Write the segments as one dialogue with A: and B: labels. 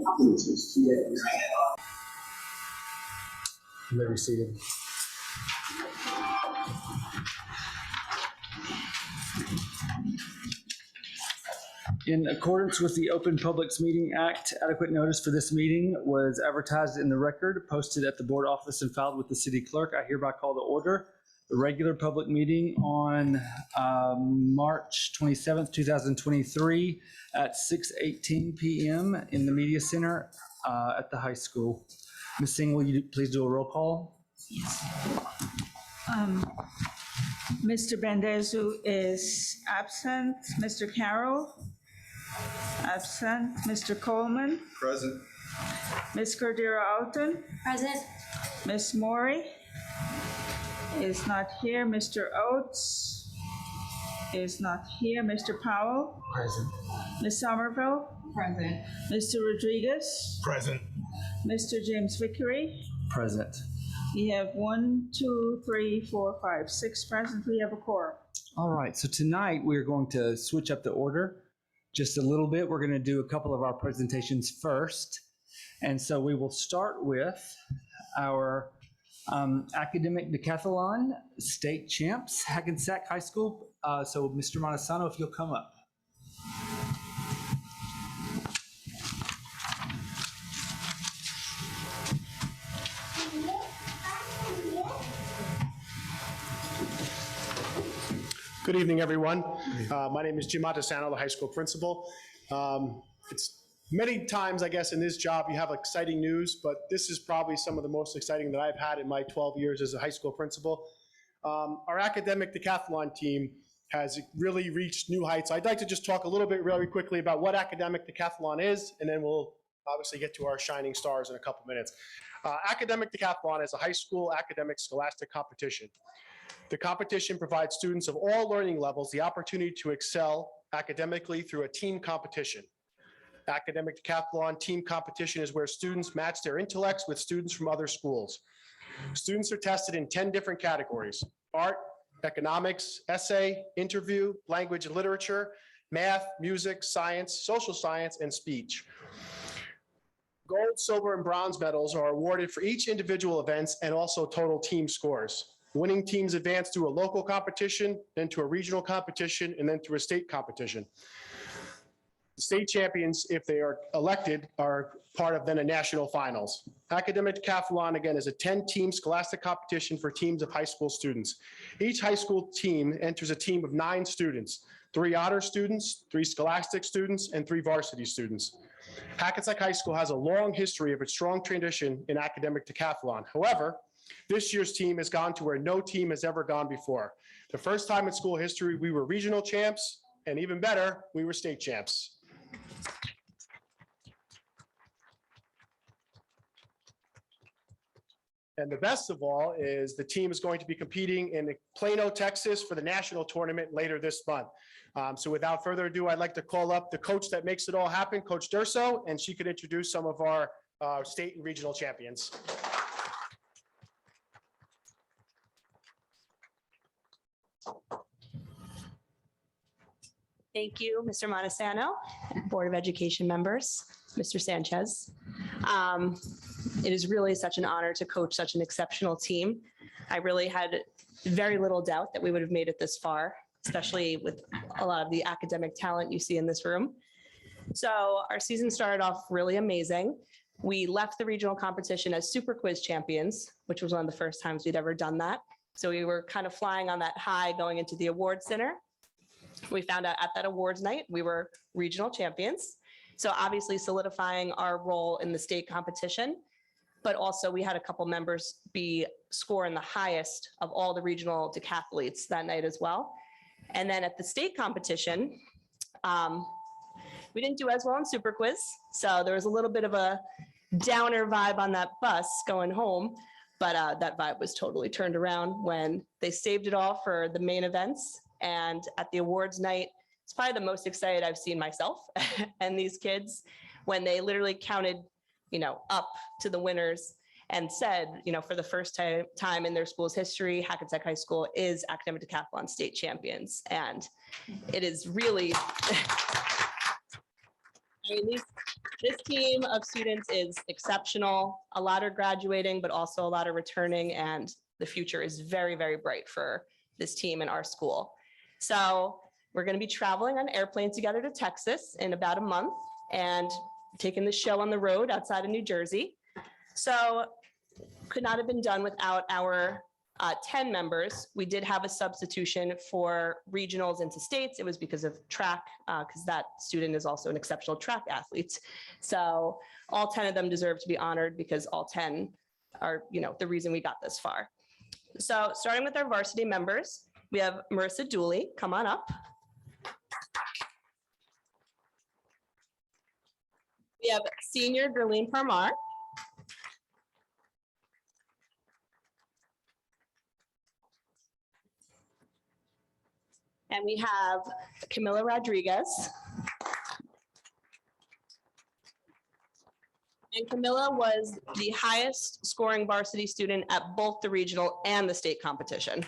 A: You may be seated. In accordance with the Open Publics Meeting Act, adequate notice for this meeting was advertised in the record, posted at the board office, and filed with the city clerk. I hereby call to order the regular public meeting on March 27th, 2023 at 6:18 p.m. in the Media Center at the high school. Ms. Singh, will you please do a roll call?
B: Yes. Mr. Bendezu is absent. Mr. Carroll? Absent. Mr. Coleman?
C: Present.
B: Ms. Cordero Alton?
D: Present.
B: Ms. Maury is not here. Mr. Oates is not here. Mr. Powell?
A: Present.
B: Ms. Somerville?
D: Present.
B: Mr. Rodriguez?
C: Present.
B: Mr. James Vickery?
A: Present.
B: We have 1, 2, 3, 4, 5, 6 present. We have a quorum.
A: All right, so tonight we're going to switch up the order just a little bit. We're going to do a couple of our presentations first. And so we will start with our academic decathlon state champs, Hackensack High School. So Mr. Montesano, if you'll come up.
E: Good evening, everyone. My name is Jim Montesano, the high school principal. It's many times, I guess, in this job you have exciting news, but this is probably some of the most exciting that I've had in my 12 years as a high school principal. Our academic decathlon team has really reached new heights. I'd like to just talk a little bit really quickly about what academic decathlon is, and then we'll obviously get to our shining stars in a couple minutes. Academic decathlon is a high school academic scholastic competition. The competition provides students of all learning levels the opportunity to excel academically through a team competition. Academic decathlon team competition is where students match their intellects with students from other schools. Students are tested in 10 different categories: art, economics, essay, interview, language and literature, math, music, science, social science, and speech. Gold, silver, and bronze medals are awarded for each individual events and also total team scores. Winning teams advance through a local competition, then to a regional competition, and then through a state competition. The state champions, if they are elected, are part of then a national finals. Academic decathlon, again, is a 10-team scholastic competition for teams of high school students. Each high school team enters a team of 9 students, 3 honor students, 3 scholastic students, and 3 varsity students. Hackensack High School has a long history of its strong tradition in academic decathlon. However, this year's team has gone to where no team has ever gone before. The first time in school history, we were regional champs, and even better, we were state champs. And the best of all is the team is going to be competing in Plano, Texas for the national tournament later this month. So without further ado, I'd like to call up the coach that makes it all happen, Coach Durso, and she could introduce some of our state and regional champions.
D: Thank you, Mr. Montesano, Board of Education members, Mr. Sanchez. It is really such an honor to coach such an exceptional team. I really had very little doubt that we would have made it this far, especially with a lot of the academic talent you see in this room. So our season started off really amazing. We left the regional competition as super quiz champions, which was one of the first times we'd ever done that. So we were kind of flying on that high going into the awards center. We found out at that awards night, we were regional champions. So obviously solidifying our role in the state competition, but also we had a couple members be scoring the highest of all the regional decathletes that night as well. And then at the state competition, we didn't do as well in Super Quiz. So there was a little bit of a downer vibe on that bus going home, but that vibe was totally turned around when they saved it all for the main events. And at the awards night, it's probably the most excited I've seen myself and these kids when they literally counted, up to the winners and said, for the first time in their school's history, Hackensack High School is academic decathlon state champions. And it is really, This team of students is exceptional. A lot are graduating, but also a lot are returning, and the future is very, very bright for this team and our school. So we're going to be traveling on airplanes together to Texas in about a month and taking the show on the road outside of New Jersey. So could not have been done without our 10 members. We did have a substitution for regionals into states. It was because of track, because that student is also an exceptional track athlete. So all 10 of them deserve to be honored because all 10 are, the reason we got this far. So starting with our varsity members, we have Marissa Dooley. Come on up. We have senior Darlene Parmar. And we have Camila Rodriguez. And Camila was the highest scoring varsity student at both the regional and the state competition.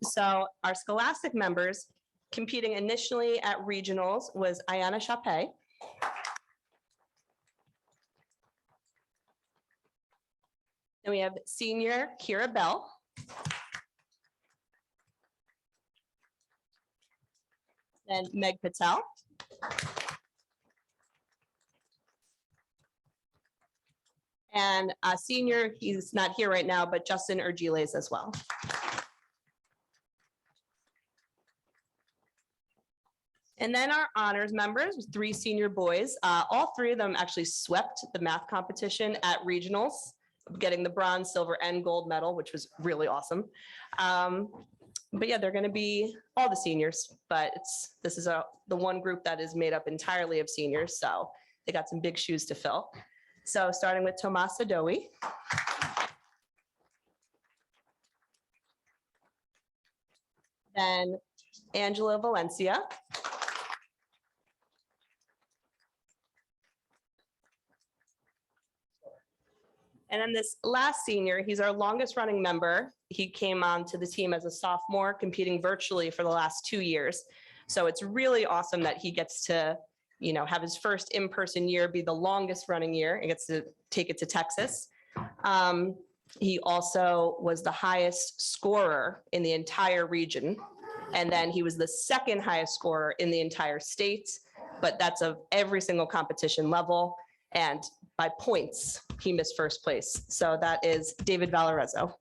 D: So our scholastic members competing initially at regionals was Ayana Chape. Then we have senior Kira Bell. Then Meg Patel. And a senior, he's not here right now, but Justin Urgiles as well. And then our honors members, 3 senior boys. All 3 of them actually swept the math competition at regionals, getting the bronze, silver, and gold medal, which was really awesome. But yeah, they're going to be all the seniors, but this is the one group that is made up entirely of seniors, so they got some big shoes to fill. So starting with Tomas Sadowi. Then Angela Valencia. And then this last senior, he's our longest running member. He came on to the team as a sophomore, competing virtually for the last 2 years. So it's really awesome that he gets to, have his first in-person year be the longest running year and gets to take it to Texas. He also was the highest scorer in the entire region. And then he was the second highest scorer in the entire state, but that's of every single competition level. And by points, he missed first place. So that is David Valarezo.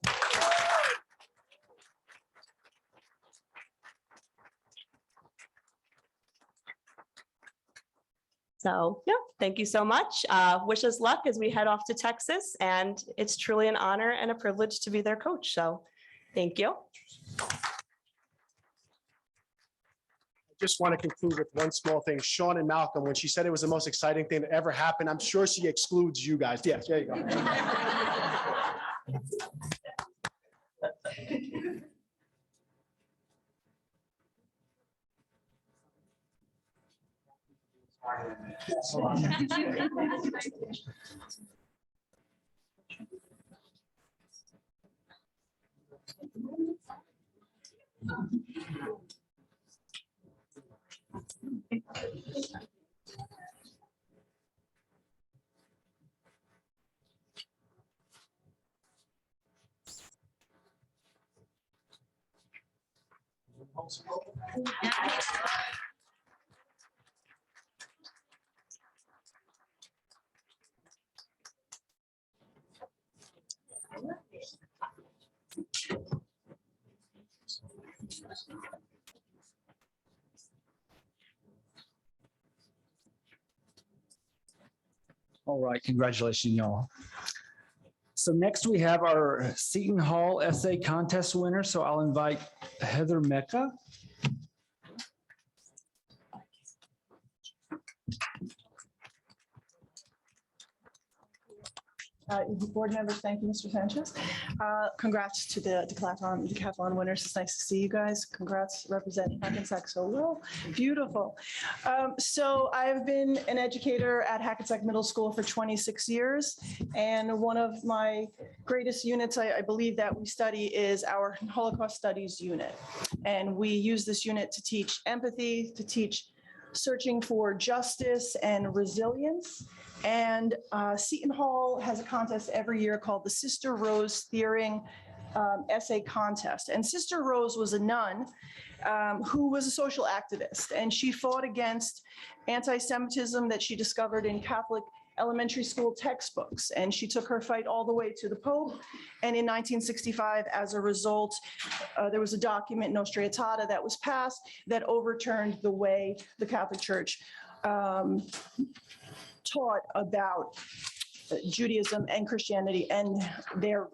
D: So yeah, thank you so much. Wish us luck as we head off to Texas. And it's truly an honor and a privilege to be their coach. So thank you.
E: Just want to conclude with one small thing. Sean and Malcolm, when she said it was the most exciting thing that ever happened, I'm sure she excludes you guys. Yes, there you go.
A: All right, congratulations, y'all. So next we have our Seton Hall essay contest winner. So I'll invite Heather Mecca.
B: Board members, thank you, Mr. Sanchez. Congrats to the decathlon winners. It's nice to see you guys. Congrats representing Hackensack so well. Beautiful. So I've been an educator at Hackensack Middle School for 26 years. And one of my greatest units, I believe that we study, is our Holocaust Studies unit. And we use this unit to teach empathy, to teach searching for justice and resilience. And Seton Hall has a contest every year called the Sister Rose Thiering Essay Contest. And Sister Rose was a nun who was a social activist, and she fought against anti-Semitism that she discovered in Catholic elementary school textbooks. And she took her fight all the way to the Pope. And in 1965, as a result, there was a document, Nostra Aetate, that was passed that overturned the way the Catholic Church taught about Judaism and Christianity and their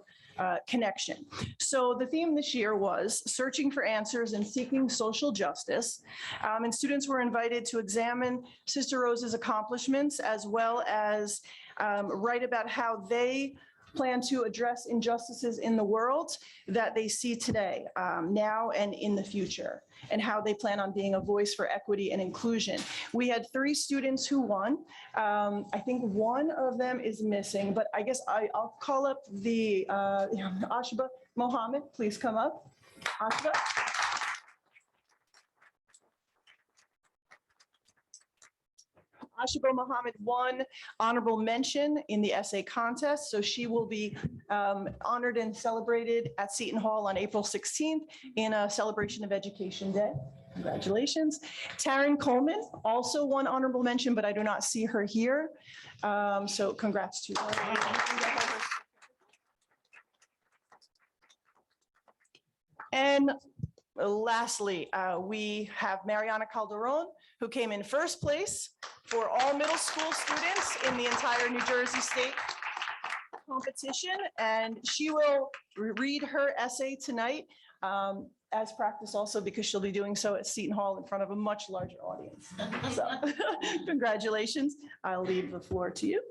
B: connection. So the theme this year was searching for answers and seeking social justice. And students were invited to examine Sister Rose's accomplishments, as well as write about how they plan to address injustices in the world that they see today, now and in the future, and how they plan on being a voice for equity and inclusion. We had 3 students who won. I think one of them is missing, but I guess I'll call up the Ashba Mohammed. Please come up. Ashba. Ashba Mohammed won honorable mention in the essay contest, so she will be honored and celebrated at Seton Hall on April 16th in a celebration of Education Day. Congratulations. Taryn Coleman also won honorable mention, but I do not see her here. So congrats to her. And lastly, we have Mariana Calderon, who came in first place for all middle school students in the entire New Jersey State competition. And she will read her essay tonight as practice also, because she'll be doing so at Seton Hall in front of a much larger audience. So congratulations. I'll leave the floor to you.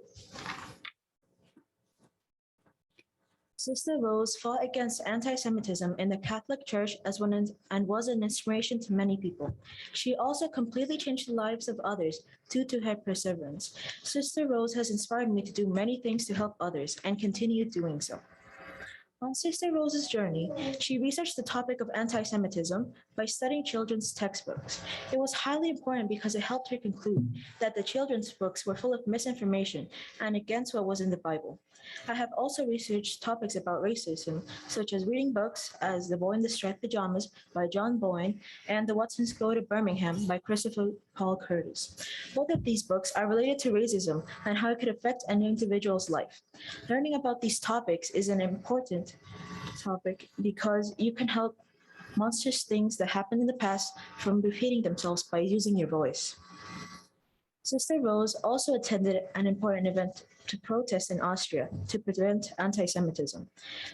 C: Sister Rose fought against anti-Semitism in the Catholic Church and was an inspiration to many people. She also completely changed the lives of others due to her perseverance. Sister Rose has inspired me to do many things to help others and continue doing so. On Sister Rose's journey, she researched the topic of anti-Semitism by studying children's textbooks. It was highly important because it helped her conclude that the children's books were full of misinformation and against what was in the Bible. I have also researched topics about racism, such as reading books as The Boy in the Striped Pajamas by John Boyne and The Watsons Go to Birmingham by Christopher Paul Curtis. Both of these books are related to racism and how it could affect an individual's life. Learning about these topics is an important topic because you can help monstrous things that happened in the past from repeating themselves by using your voice. Sister Rose also attended an important event to protest in Austria to prevent anti-Semitism.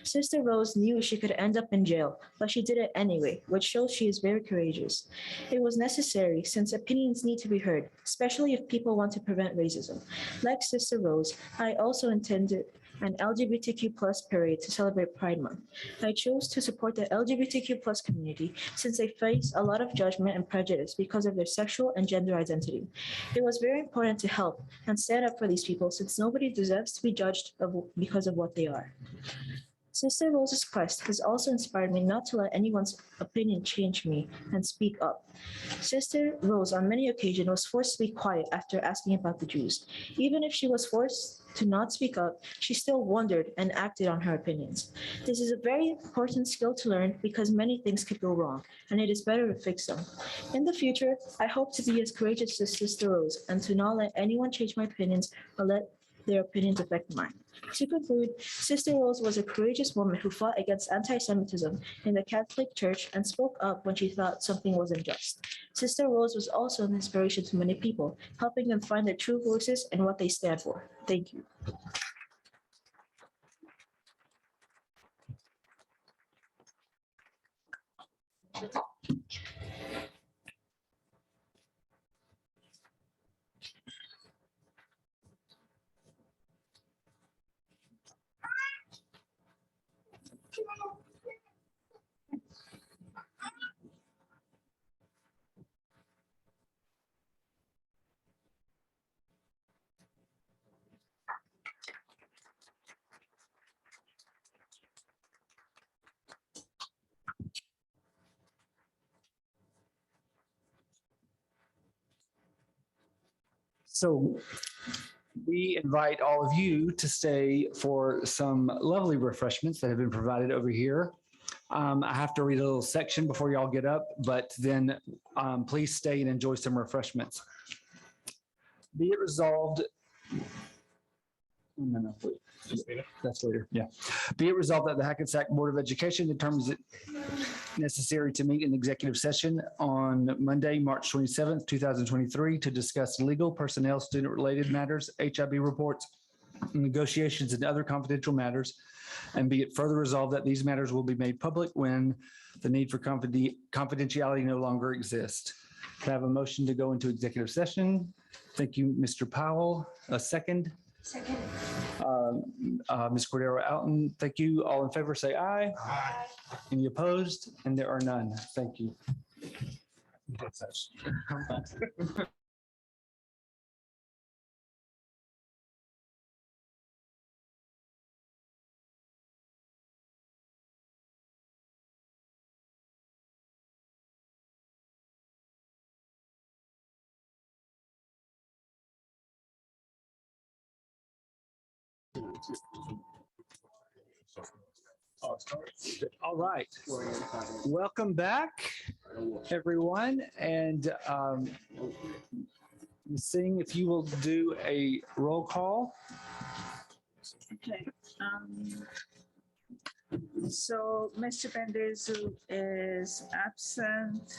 C: Sister Rose knew she could end up in jail, but she did it anyway, which shows she is very courageous. It was necessary since opinions need to be heard, especially if people want to prevent racism. Like Sister Rose, I also attended an LGBTQ+ parade to celebrate Pride Month. I chose to support the LGBTQ+ community since they face a lot of judgment and prejudice because of their sexual and gender identity. It was very important to help and stand up for these people since nobody deserves to be judged because of what they are. Sister Rose's quest has also inspired me not to let anyone's opinion change me and speak up. Sister Rose on many occasions was forced to be quiet after asking about the Jews. Even if she was forced to not speak up, she still wondered and acted on her opinions. This is a very important skill to learn because many things could go wrong, and it is better to fix them. In the future, I hope to be as courageous as Sister Rose and to not let anyone change my opinions or let their opinions affect mine. To conclude, Sister Rose was a courageous woman who fought against anti-Semitism in the Catholic Church and spoke up when she thought something was unjust. Sister Rose was also an inspiration to many people, helping them find their true voices and what they stand for. Thank you.
A: So we invite all of you to stay for some lovely refreshments that have been provided over here. I have to read a little section before y'all get up, but then please stay and enjoy some refreshments. Be it resolved. No, wait. That's later. Yeah. Be it resolved that the Hackensack Board of Education determines it necessary to meet in executive session on Monday, March 27th, 2023 to discuss legal, personnel, student-related matters, HIB reports, negotiations, and other confidential matters. And be it further resolved that these matters will be made public when the need for confidentiality no longer exists. Can I have a motion to go into executive session? Thank you, Mr. Powell. A second?
C: Second.
A: Ms. Cordero Alton, thank you. All in favor, say aye.
F: Aye.
A: Any opposed? And there are none. Thank you. All right. Welcome back, everyone. And seeing if you will do a roll call.
G: Okay. So Mr. Bendezu is absent.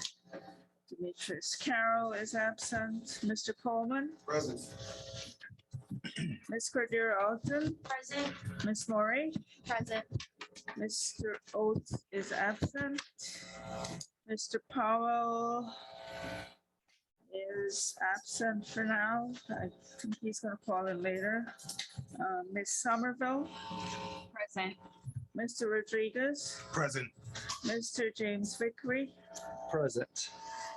G: Demetrius Carroll is absent. Mr. Coleman,
F: Present.
G: Ms. Cordero Alton,
C: Present.
G: Ms. Maury,
C: Present.
G: Mr. Oates is absent. Mr. Powell is absent for now. I think he's going to call in later. Ms. Somerville,
C: Present.
G: Mr. Rodriguez,
F: Present.
G: Mr. James Vickery.
A: Present.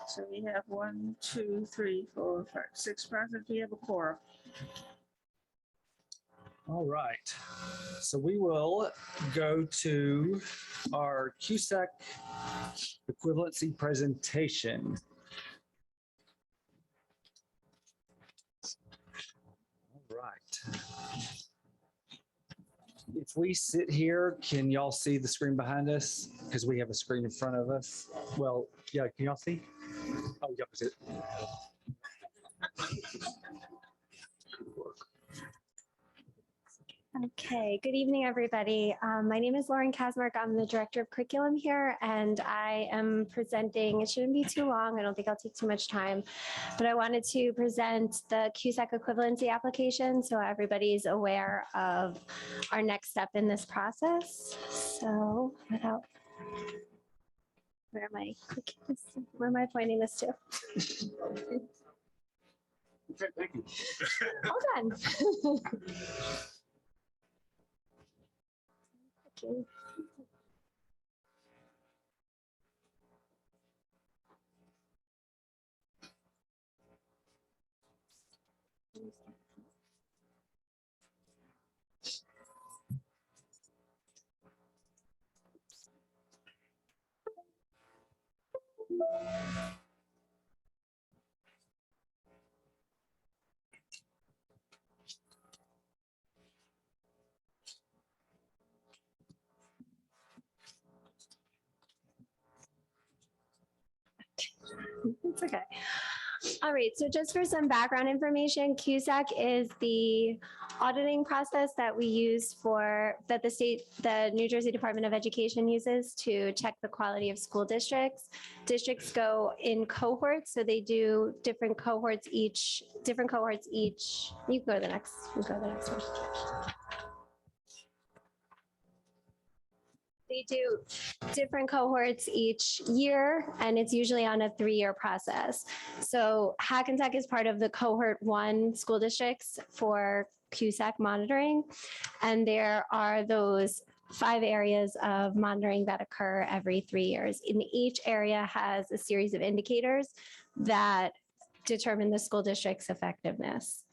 G: So we have 1, 2, 3, 4, 5, 6 present. We have a quorum.
A: All right. So we will go to our Cusack equivalency presentation. All right. If we sit here, can y'all see the screen behind us? Because we have a screen in front of us. Well, yeah, can y'all see? Oh, y'all can see it.
H: Okay, good evening, everybody. My name is Lauren Kasmark. I'm the Director of Curriculum here, and I am presenting, it shouldn't be too long, I don't think I'll take too much time, but I wanted to present the Cusack equivalency application so everybody's aware of our next step in this process. So without, where am I clicking this? Where am I pointing this to?
F: Okay, thank you.
H: Hold on. Okay. It's okay. All right, so just for some background information, Cusack is the auditing process that we use that the New Jersey Department of Education uses to check the quality of school districts. Districts go in cohorts, so they do different cohorts each. You can go to the next one. They do different cohorts each year, and it's usually on a 3-year process. So Hackensack is part of the cohort 1 school districts for Cusack monitoring. And there are those 5 areas of monitoring that occur every 3 years. And each area has a series of indicators that determine the school district's effectiveness.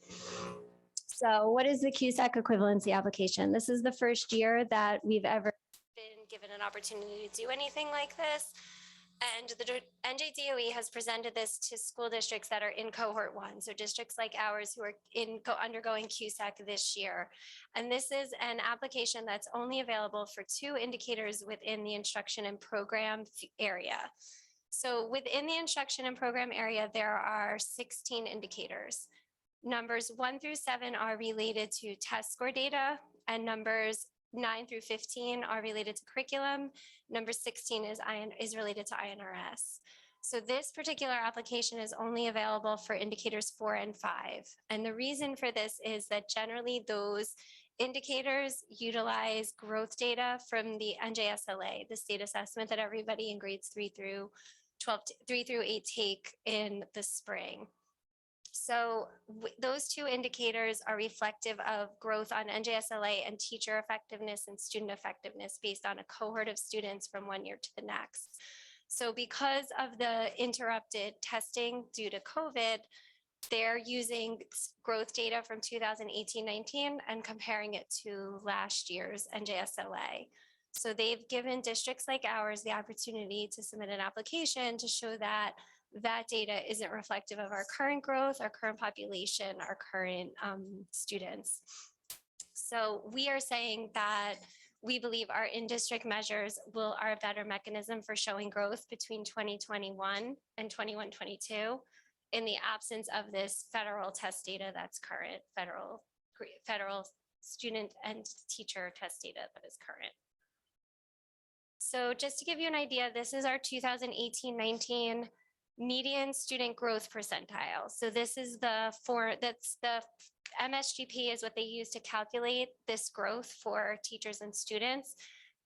H: So what is the Cusack equivalency application? This is the first year that we've ever been given an opportunity to do anything like this. And the NJDOE has presented this to school districts that are in cohort 1, so districts like ours who are undergoing Cusack this year. And this is an application that's only available for 2 indicators within the instruction and program area. So within the instruction and program area, there are 16 indicators. Numbers 1 through 7 are related to test score data, and numbers 9 through 15 are related to curriculum. Number 16 is related to INRS. So this particular application is only available for indicators 4 and 5. And the reason for this is that generally those indicators utilize growth data from the NJSLA, the state assessment that everybody in grades 3 through 8 take in the spring. So those 2 indicators are reflective of growth on NJSLA and teacher effectiveness and student effectiveness based on a cohort of students from one year to the next. So because of the interrupted testing due to COVID, they're using growth data from 2018-19 and comparing it to last year's NJSLA. So they've given districts like ours the opportunity to submit an application to show that that data isn't reflective of our current growth, our current population, our current students. So we are saying that we believe our in-district measures are a better mechanism for showing growth between 2021 and 21-22 in the absence of this federal test data that's current, federal student and teacher test data that is current. So just to give you an idea, this is our 2018-19 median student growth percentile. So this is the MSGP is what they use to calculate this growth for teachers and students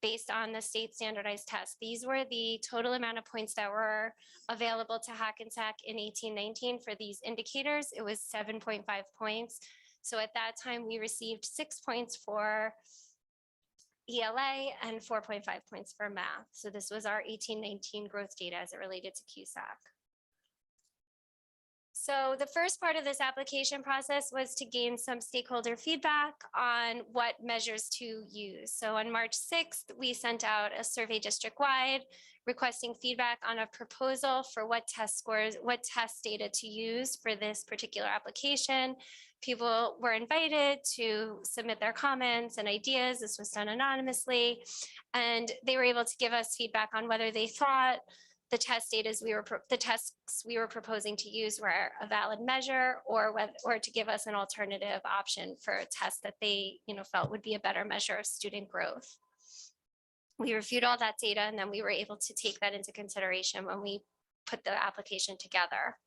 H: based on the state standardized test. These were the total amount of points that were available to Hackensack in 18-19 for these indicators. It was 7.5 points. So at that time, we received 6 points for ELA and 4.5 points for math. So this was our 18-19 growth data as it related to Cusack. So the first part of this application process was to gain some stakeholder feedback on what measures to use. So on March 6th, we sent out a survey district-wide requesting feedback on a proposal for what test data to use for this particular application. People were invited to submit their comments and ideas. This was done anonymously, and they were able to give us feedback on whether they thought the tests we were proposing to use were a valid measure, or to give us an alternative option for a test that they felt would be a better measure of student growth. We reviewed all that data, and then we were able to take that into consideration when we put the application together.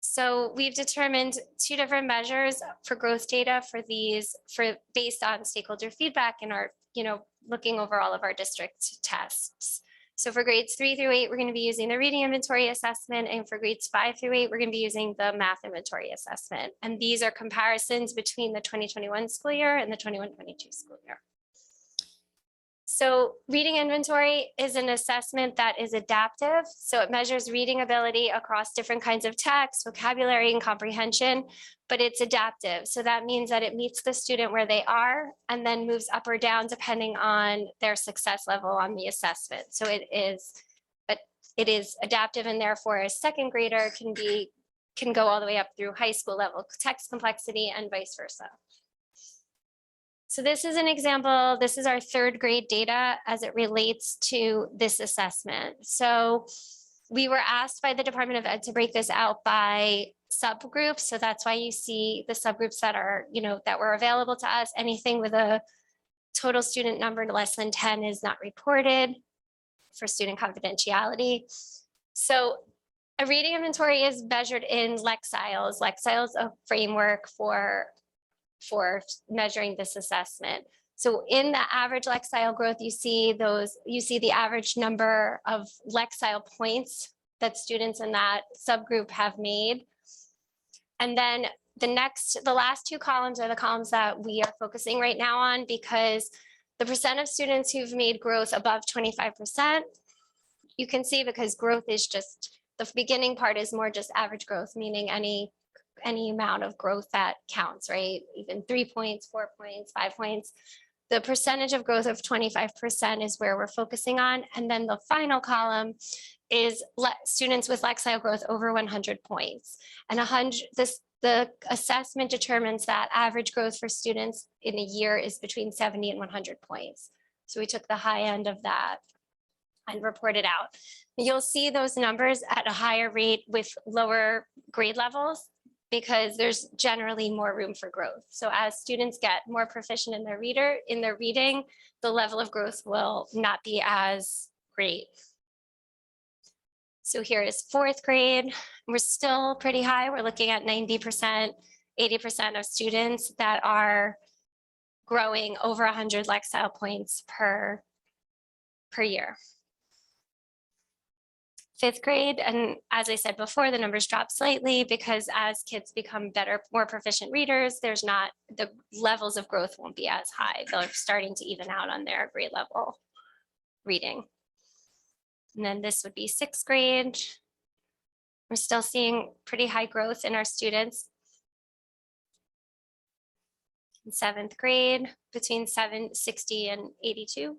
H: So we've determined 2 different measures for growth data based on stakeholder feedback and our, looking over all of our district tests. So for grades 3 through 8, we're going to be using the reading inventory assessment, and for grades 5 through 8, we're going to be using the math inventory assessment. And these are comparisons between the 2021 school year and the 21-22 school year. So reading inventory is an assessment that is adaptive. So it measures reading ability across different kinds of text, vocabulary, and comprehension, but it's adaptive. So that means that it meets the student where they are and then moves up or down depending on their success level on the assessment. So it is adaptive, and therefore a second grader can go all the way up through high school level text complexity and vice versa. So this is an example. This is our 3rd grade data as it relates to this assessment. So we were asked by the Department of Ed to break this out by subgroups. So that's why you see the subgroups that are, that were available to us. Anything with a total student number less than 10 is not reported for student confidentiality. So a reading inventory is measured in Lexiles. Lexiles is a framework for measuring this assessment. So in the average Lexile growth, you see the average number of Lexile points that students in that subgroup have made. And then the last 2 columns are the columns that we are focusing right now on, because the percent of students who've made growth above 25%, you can see, because growth is just, the beginning part is more just average growth, meaning any amount of growth that counts, right? Even 3 points, 4 points, 5 points. The percentage of growth of 25% is where we're focusing on. And then the final column is students with Lexile growth over 100 points. And the assessment determines that average growth for students in a year is between 70 and 100 points. So we took the high end of that and reported out. You'll see those numbers at a higher rate with lower grade levels because there's generally more room for growth. So as students get more proficient in their reading, the level of growth will not be as great. So here is fourth grade. We're still pretty high. We're looking at 90%, 80% of students that are growing over 100 Lexile points per year. Fifth grade, and as I said before, the numbers drop slightly because as kids become better, more proficient readers, there's not, the levels of growth won't be as high. They're starting to even out on their grade level reading. And then this would be sixth grade. We're still seeing pretty high growth in our students. In seventh grade, between 60 and 82%,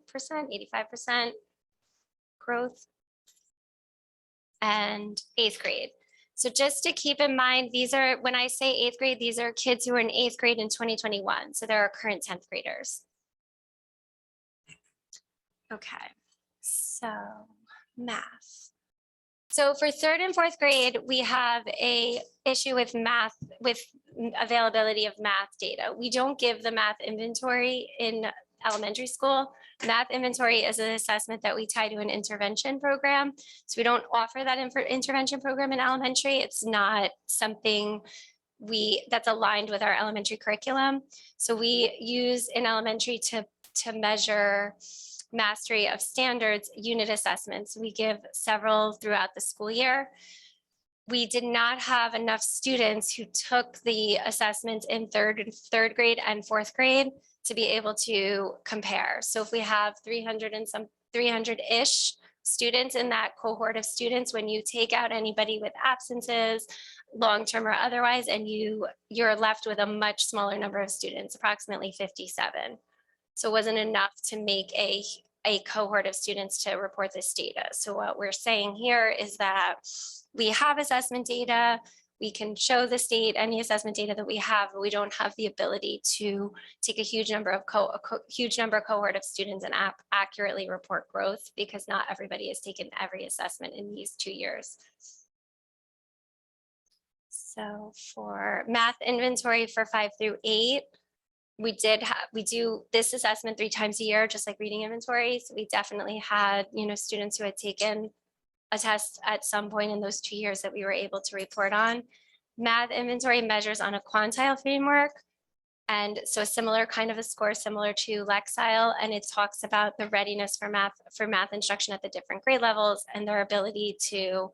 H: 85% growth. And eighth grade. So just to keep in mind, these are, when I say eighth grade, these are kids who are in eighth grade in 2021. So they're our current 10th graders. Okay, so math. So for third and fourth grade, we have a issue with math, with availability of math data. We don't give the math inventory in elementary school. Math inventory is an assessment that we tie to an intervention program. So we don't offer that intervention program in elementary. It's not something that's aligned with our elementary curriculum. So we use in elementary to measure mastery of standards unit assessments. We give several throughout the school year. We did not have enough students who took the assessments in third grade and fourth grade to be able to compare. So if we have 300-ish students in that cohort of students, when you take out anybody with absences, long-term or otherwise, and you're left with a much smaller number of students, approximately 57. So it wasn't enough to make a cohort of students to report this data. So what we're saying here is that we have assessment data, we can show the state any assessment data that we have, but we don't have the ability to take a huge number of cohort of students and accurately report growth because not everybody has taken every assessment in these 2 years. So for math inventory for 5 through 8, we do this assessment 3 times a year, just like reading inventory. So we definitely had, students who had taken a test at some point in those 2 years that we were able to report on. Math inventory measures on a quantile framework. And so a similar kind of a score, similar to Lexile, and it talks about the readiness for math instruction at the different grade levels and their ability to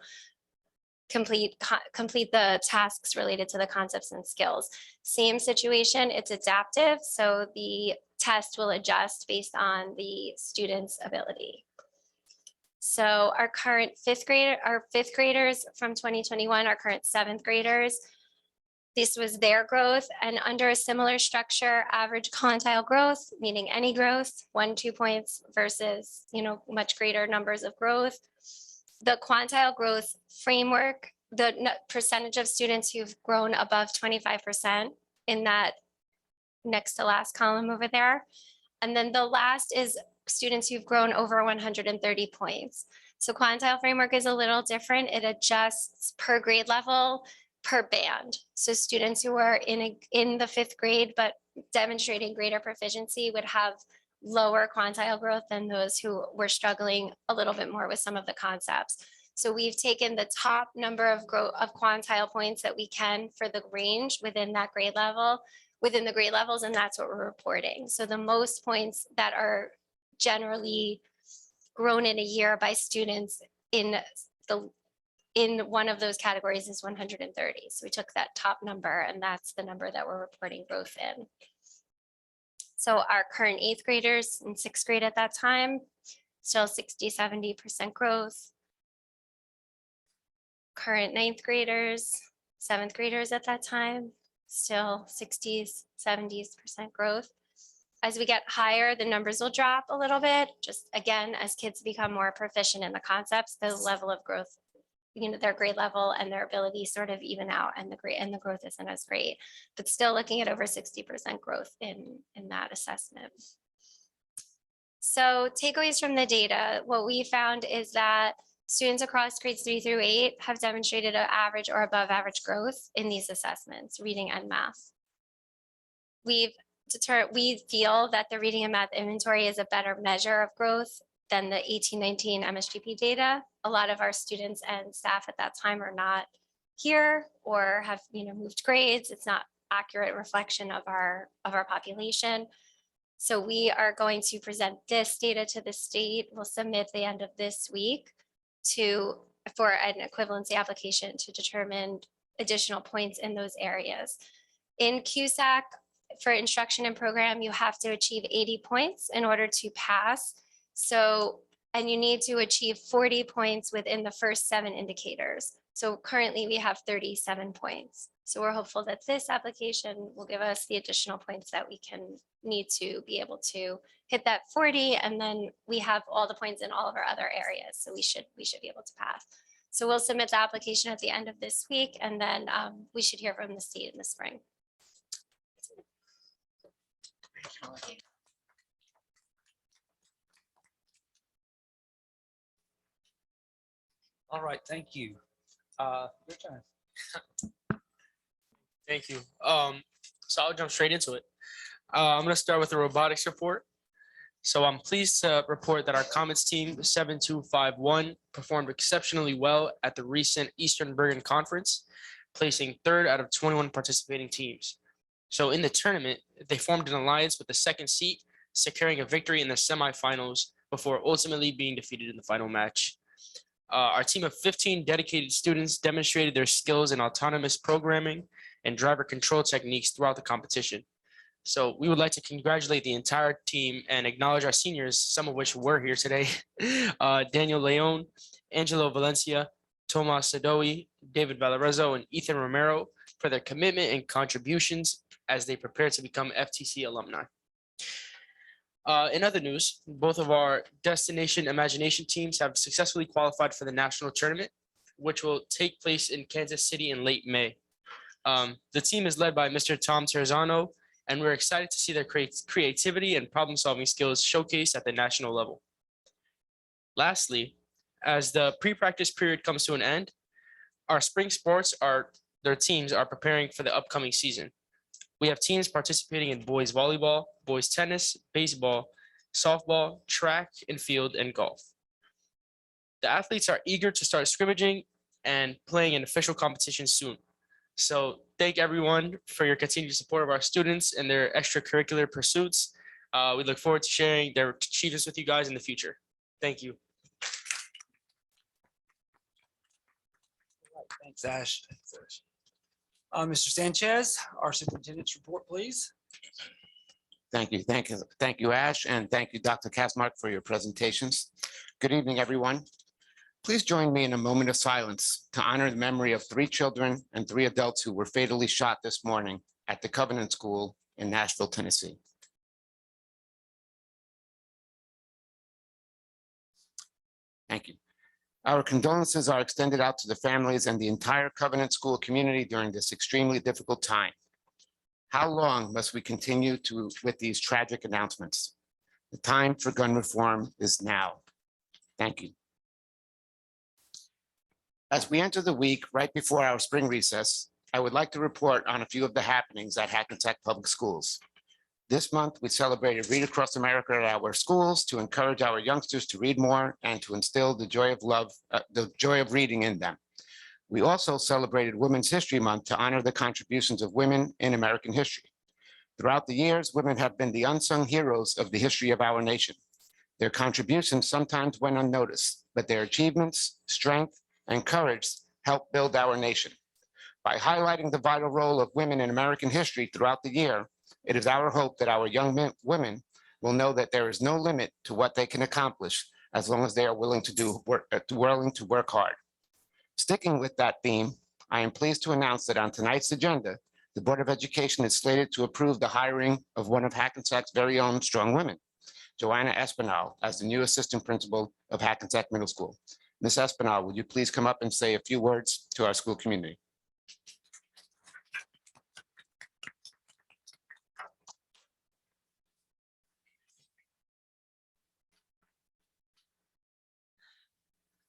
H: complete the tasks related to the concepts and skills. Same situation, it's adaptive, so the test will adjust based on the student's ability. So our current fifth graders from 2021, our current 7th graders, this was their growth, and under a similar structure, average quantile growth, meaning any growth, 1-2 points versus much greater numbers of growth. The quantile growth framework, the percentage of students who've grown above 25% in that next to last column over there. And then the last is students who've grown over 130 points. So quantile framework is a little different. It adjusts per grade level, per band. So students who are in the 5th grade but demonstrating greater proficiency would have lower quantile growth than those who were struggling a little bit more with some of the concepts. So we've taken the top number of quantile points that we can for the range within that grade level, within the grade levels, and that's what we're reporting. So the most points that are generally grown in a year by students in one of those categories is 130. So we took that top number, and that's the number that we're reporting growth in. So our current 8th graders in 6th grade at that time, still 60-70% growth. Current 9th graders, 7th graders at that time, still 60-70% growth. As we get higher, the numbers will drop a little bit. Just again, as kids become more proficient in the concepts, the level of growth, their grade level and their ability sort of even out, and the growth isn't as great. But still looking at over 60% growth in that assessment. So takeaways from the data, what we found is that students across grades 3 through 8 have demonstrated an average or above average growth in these assessments, reading and math. We feel that the reading and math inventory is a better measure of growth than the 18-19 MSGP data. A lot of our students and staff at that time are not here or have moved grades. It's not accurate reflection of our population. So we are going to present this data to the state. We'll submit the end of this week for an equivalency application to determine additional points in those areas. In Cusack, for instruction and program, you have to achieve 80 points in order to pass. And you need to achieve 40 points within the first 7 indicators. So currently we have 37 points. So we're hopeful that this application will give us the additional points that we need to be able to hit that 40. And then we have all the points in all of our other areas. So we should be able to pass. So we'll submit the application at the end of this week, and then we should hear from the state in the spring.
F: All right, thank you. Your turn.
I: Thank you. So I'll jump straight into it. I'm going to start with the robotics report. So I'm pleased to report that our Comets team 7251 performed exceptionally well at the recent Eastern Bergen Conference, placing 3rd out of 21 participating teams. So in the tournament, they formed an alliance with the 2nd seed, securing a victory in the semifinals before ultimately being defeated in the final match. Our team of 15 dedicated students demonstrated their skills in autonomous programming and driver control techniques throughout the competition. So we would like to congratulate the entire team and acknowledge our seniors, some of which were here today. Daniel Leon, Angelo Valencia, Tomas Sadoe, David Valarezo, and Ethan Romero for their commitment and contributions as they prepare to become FTC alumni. In other news, both of our Destination Imagination teams have successfully qualified for the national tournament, which will take place in Kansas City in late May. The team is led by Mr. Tom Terzano, and we're excited to see their creativity and problem-solving skills showcased at the national level. Lastly, as the pre-practice period comes to an end, our spring sports their teams are preparing for the upcoming season. We have teams participating in boys volleyball, boys tennis, baseball, softball, track and field, and golf. The athletes are eager to start scrimmaging and playing in official competition soon. So thank everyone for your continued support of our students and their extracurricular pursuits. We look forward to sharing their achievements with you guys in the future. Thank you.
F: Thanks, Ash. Mr. Sanchez, our superintendent's report, please.
J: Thank you, Ash, and thank you, Dr. Kasmark, for your presentations. Good evening, everyone. Please join me in a moment of silence to honor the memory of 3 children and 3 adults who were fatally shot this morning at the Covenant School in Nashville, Tennessee. Thank you. Our condolences are extended out to the families and the entire Covenant School community during this extremely difficult time. How long must we continue with these tragic announcements? The time for gun reform is now. Thank you. As we enter the week right before our spring recess, I would like to report on a few of the happenings at Hackensack Public Schools. This month, we celebrated Read Across America at our schools to encourage our youngsters to read more and to instill the joy of reading in them. We also celebrated Women's History Month to honor the contributions of women in American history. Throughout the years, women have been the unsung heroes of the history of our nation. Their contributions sometimes went unnoticed, but their achievements, strength, and courage help build our nation. By highlighting the vital role of women in American history throughout the year, it is our hope that our young women will know that there is no limit to what they can accomplish as long as they are willing to work hard. Sticking with that theme, I am pleased to announce that on tonight's agenda, the Board of Education is slated to approve the hiring of one of Hackensack's very own strong women, Joanna Espinal, as the new assistant principal of Hackensack Middle School. Ms. Espinal, would you please come up and say a few words to our school community?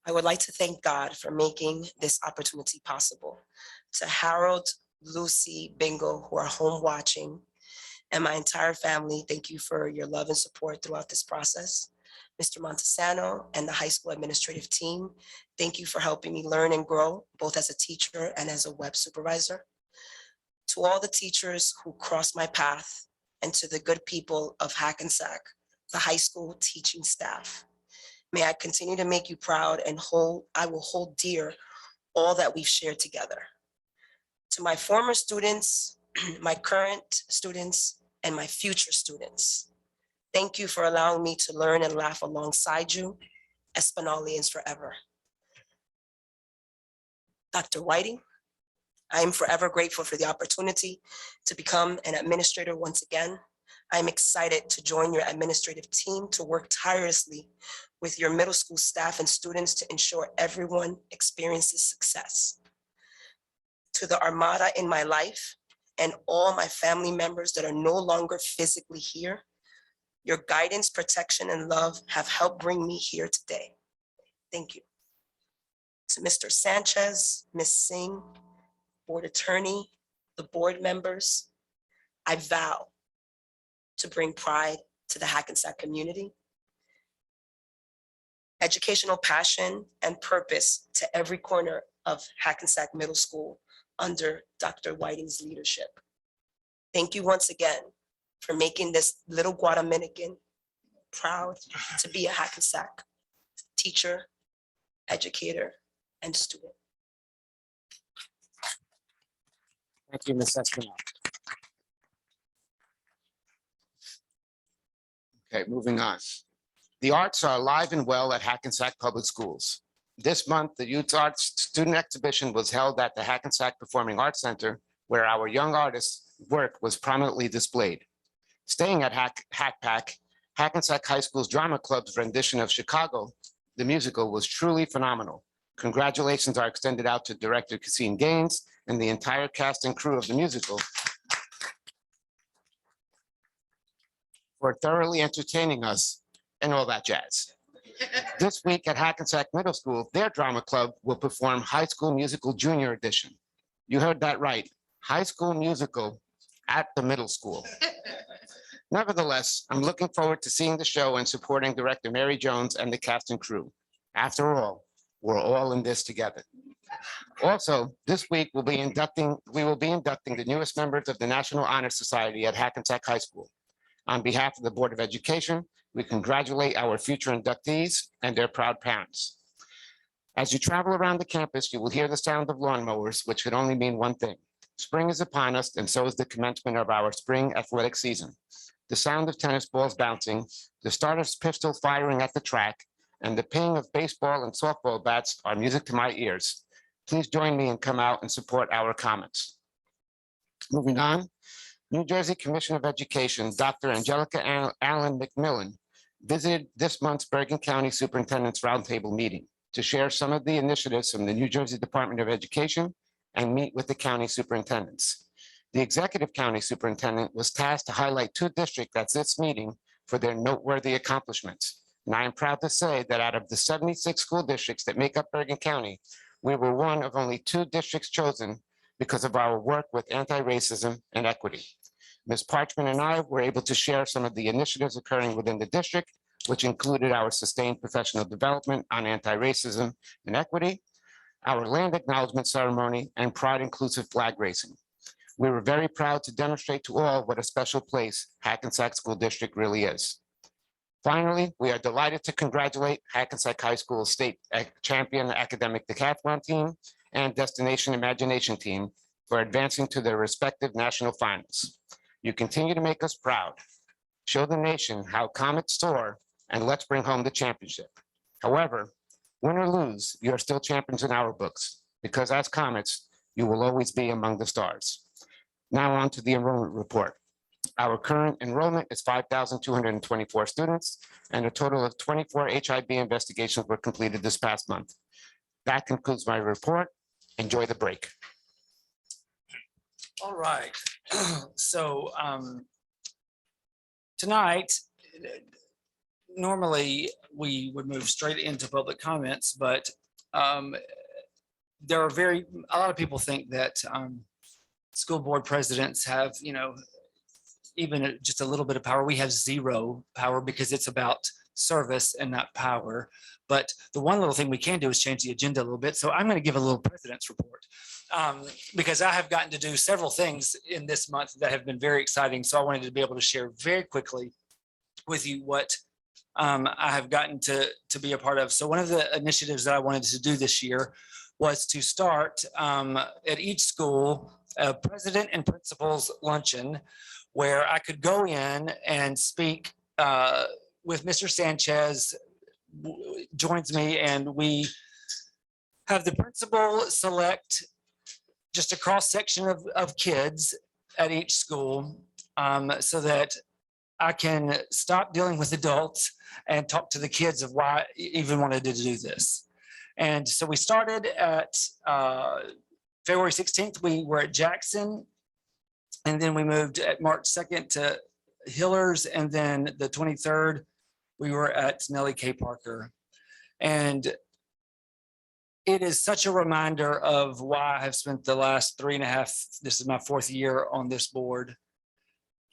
K: I would like to thank God for making this opportunity possible. To Harold, Lucy, Bingo, who are home watching, and my entire family, thank you for your love and support throughout this process. Mr. Montesano and the high school administrative team, thank you for helping me learn and grow, both as a teacher and as a web supervisor. To all the teachers who crossed my path, and to the good people of Hackensack, the high school teaching staff, may I continue to make you proud and I will hold dear all that we've shared together. To my former students, my current students, and my future students, thank you for allowing me to learn and laugh alongside you. Espinalians forever. Dr. Whiting, I am forever grateful for the opportunity to become an administrator once again. I am excited to join your administrative team to work tirelessly with your middle school staff and students to ensure everyone experiences success. To the armada in my life and all my family members that are no longer physically here, your guidance, protection, and love have helped bring me here today. Thank you. To Mr. Sanchez, Ms. Singh, board attorney, the board members, I vow to bring pride to the Hackensack community, educational passion and purpose to every corner of Hackensack Middle School under Dr. Whiting's leadership. Thank you once again for making this little Guatemala proud to be a Hackensack teacher, educator, and student.
J: Thank you, Ms. Espinal. Okay, moving on. The arts are alive and well at Hackensack Public Schools. This month, the Youth Arts Student Exhibition was held at the Hackensack Performing Arts Center, where our young artists' work was prominently displayed. Staying at HackPack, Hackensack High School's Drama Club's rendition of Chicago, the musical, was truly phenomenal. Congratulations are extended out to director Cassine Gaines and the entire cast and crew of the musical for thoroughly entertaining us and all that jazz. This week at Hackensack Middle School, their drama club will perform High School Musical Junior Edition. You heard that right, High School Musical at the middle school. Nevertheless, I'm looking forward to seeing the show and supporting director Mary Jones and the cast and crew. After all, we're all in this together. Also, this week we will be inducting the newest members of the National Honor Society at Hackensack High School. On behalf of the Board of Education, we congratulate our future inductees and their proud parents. As you travel around the campus, you will hear the sound of lawnmowers, which could only mean one thing. Spring is upon us, and so is the commencement of our spring athletic season. The sound of tennis balls bouncing, the starter's pistol firing at the track, and the ping of baseball and softball bats are music to my ears. Please join me and come out and support our comments. Moving on, New Jersey Commissioner of Education, Dr. Angelica Allen McMillan, visited this month's Bergen County Superintendent's Roundtable meeting to share some of the initiatives from the New Jersey Department of Education and meet with the county superintendents. The executive county superintendent was tasked to highlight 2 districts at this meeting for their noteworthy accomplishments. And I am proud to say that out of the 76 school districts that make up Bergen County, we were one of only 2 districts chosen because of our work with anti-racism and equity. Ms. Parchman and I were able to share some of the initiatives occurring within the district, which included our sustained professional development on anti-racism and equity, our land acknowledgement ceremony, and pride inclusive flag racing. We were very proud to demonstrate to all what a special place Hackensack School District really is. Finally, we are delighted to congratulate Hackensack High School State Champion Academic Decathlon team and Destination Imagination team for advancing to their respective national finals. You continue to make us proud. Show the nation how comets soar, and let's bring home the championship. However, win or lose, you are still champions in our books, because as comets, you will always be among the stars. Now on to the enrollment report. Our current enrollment is 5,224 students, and a total of 24 HIB investigations were completed this past month. That concludes my report. Enjoy the break.
F: All right. So tonight, normally we would move straight into public comments, but there are a lot of people think that school board presidents have, even just a little bit of power. We have zero power because it's about service and not power. But the one little thing we can do is change the agenda a little bit. So I'm going to give a little president's report because I have gotten to do several things in this month that have been very exciting. So I wanted to be able to share very quickly with you what I have gotten to be a part of. So one of the initiatives that I wanted to do this year was to start at each school a president and principals luncheon where I could go in and speak with Mr. Sanchez joins me, and we have the principal select just a cross section of kids at each school so that I can stop dealing with adults and talk to the kids of why I even wanted to do this. And so we started at February 16th, we were at Jackson, and then we moved at March 2nd to Hillers, and then the 23rd, we were at Nellie K. Parker. And it is such a reminder of why I have spent the last 3.5, this is my 4th year on this board.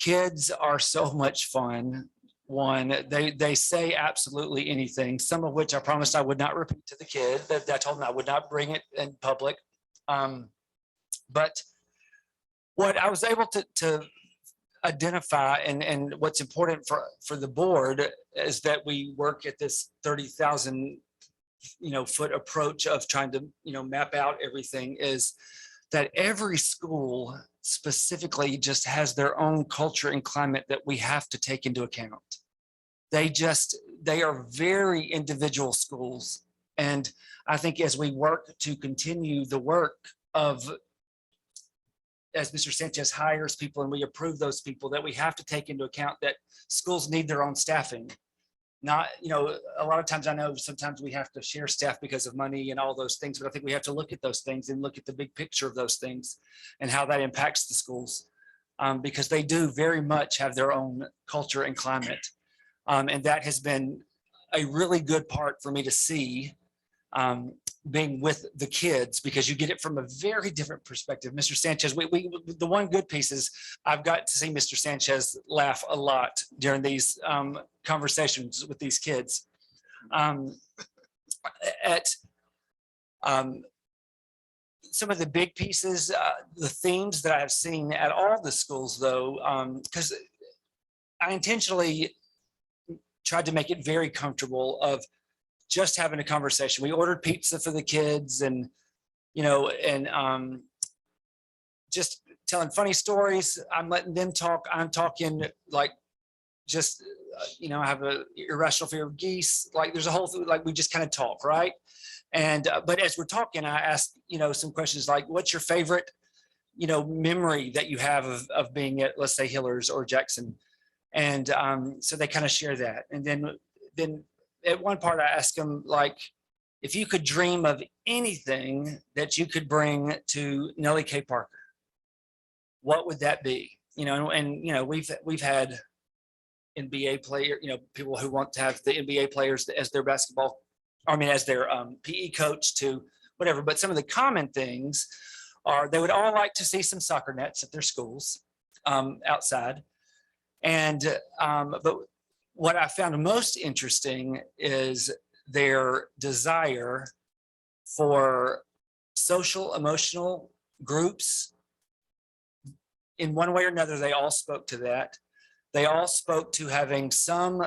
F: Kids are so much fun. One, they say absolutely anything, some of which I promised I would not repeat to the kid, that I told them I would not bring it in public. But what I was able to identify and what's important for the board is that we work at this 30,000 foot approach of trying to map out everything, is that every school specifically just has their own culture and climate that we have to take into account. They are very individual schools. And I think as we work to continue the work of, as Mr. Sanchez hires people and we approve those people, that we have to take into account that schools need their own staffing. Not, a lot of times I know sometimes we have to share staff because of money and all those things, but I think we have to look at those things and look at the big picture of those things and how that impacts the schools, because they do very much have their own culture and climate. And that has been a really good part for me to see being with the kids, because you get it from a very different perspective. Mr. Sanchez, the one good piece is I've got to see Mr. Sanchez laugh a lot during these conversations with these kids. At some of the big pieces, the themes that I have seen at all the schools though, because I intentionally tried to make it very comfortable of just having a conversation. We ordered pizza for the kids and, just telling funny stories. I'm letting them talk. I'm talking like just, I have a irrational fear of geese. Like there's a whole thing, like we just kind of talk, right? And, but as we're talking, I ask, some questions like, what's your favorite, memory that you have of being at, let's say, Hillers or Jackson? And so they kind of share that. And then at one part I asked them, like, if you could dream of anything that you could bring to Nellie K. Parker, what would that be? We've had NBA player, people who want to have the NBA players as their as their PE coach to whatever. But some of the common things are they would all like to see some soccer nets at their schools outside. And but what I found most interesting is their desire for social, emotional groups. In one way or another, they all spoke to that. They all spoke to having some,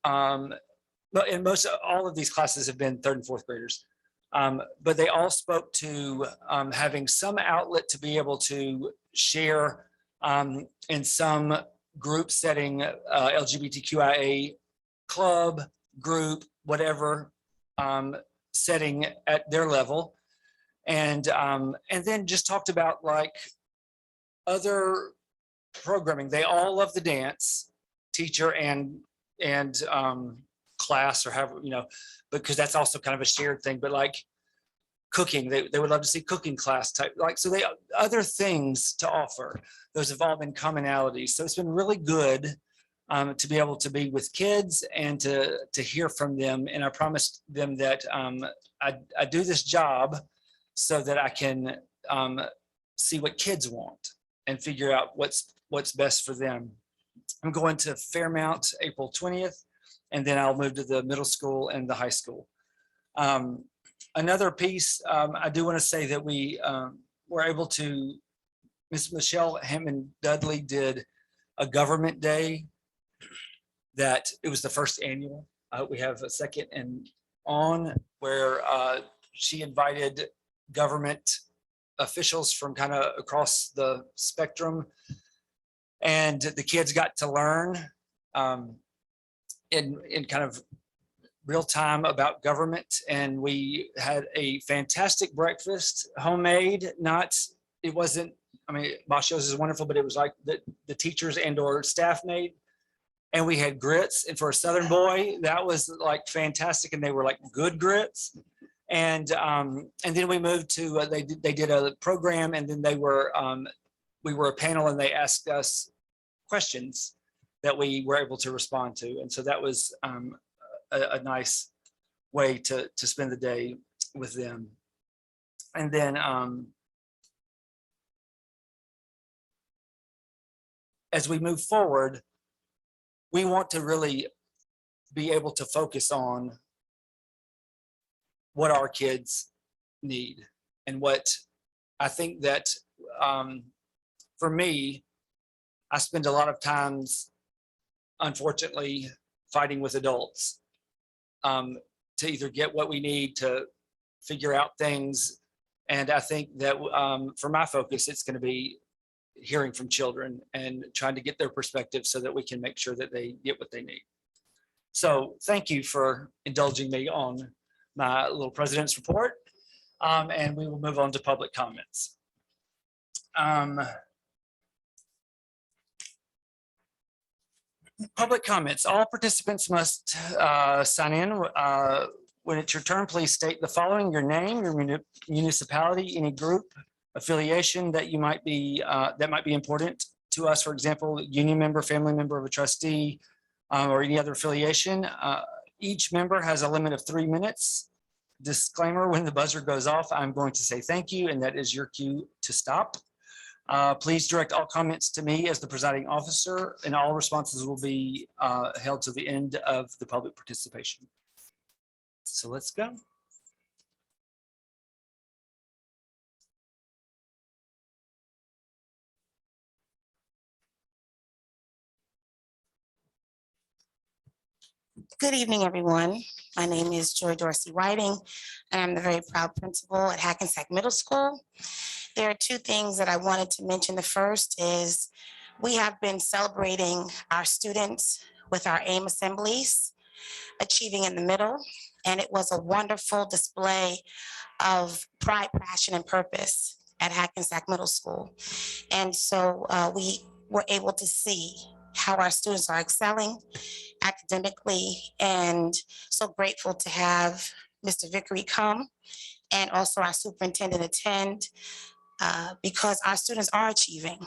F: but in all of these classes have been 3rd and 4th graders, but they all spoke to having some outlet to be able to share in some group setting, LGBTQIA club, group, whatever setting at their level. And then just talked about like other programming. They all love the dance, teacher and class, or however, because that's also kind of a shared thing. But like cooking, they would love to see cooking class type, like, so they other things to offer. Those have all been commonalities. So it's been really good to be able to be with kids and to hear from them. And I promised them that I do this job so that I can see what kids want and figure out what's best for them. I'm going to Fairmount April 20th, and then I'll move to the middle school and the high school. Another piece, I do want to say that we were able to, Miss Michelle Hammond Dudley did a government day that it was the first annual. We have a second and on where she invited government officials from kind of across the spectrum, and the kids got to learn in kind of real time about government. And we had a fantastic breakfast, homemade. It wasn't, I mean, Mashio's is wonderful, but it was like the teachers and or staff made. And we had grits, and for a Southern boy, that was like fantastic. And they were like good grits. And then we moved to they did a program, and then we were a panel, and they asked us questions that we were able to respond to. And so that was a nice way to spend the day with them. And then as we move forward, we want to really be able to focus on what our kids need. And what I think that for me, I spend a lot of times, unfortunately, fighting with adults to either get what we need to figure out things. And I think that for my focus, it's going to be hearing from children and trying to get their perspective so that we can make sure that they get what they need. So thank you for indulging me on my little president's report. And we will move on to public comments. Public comments. All participants must sign in. When it's your turn, please state the following: your name, your municipality, any group affiliation that might be important to us. For example, union member, family member of a trustee, or any other affiliation. Each member has a limit of 3 minutes. Disclaimer: when the buzzer goes off, I'm going to say thank you, and that is your cue to stop. Please direct all comments to me as the presiding officer, and all responses will be held to the end of the public participation. So let's go.
L: Good evening, everyone. My name is Joy Dorsey Whiting, and I'm the very proud principal at Hackensack Middle School. There are two things that I wanted to mention. The first is we have been celebrating our students with our AIM assemblies, Achieving in the Middle, and it was a wonderful display of pride, passion, and purpose at Hackensack Middle School. And so we were able to see how our students are excelling academically, and so grateful to have Mr. Vickery come and also our superintendent attend because our students are achieving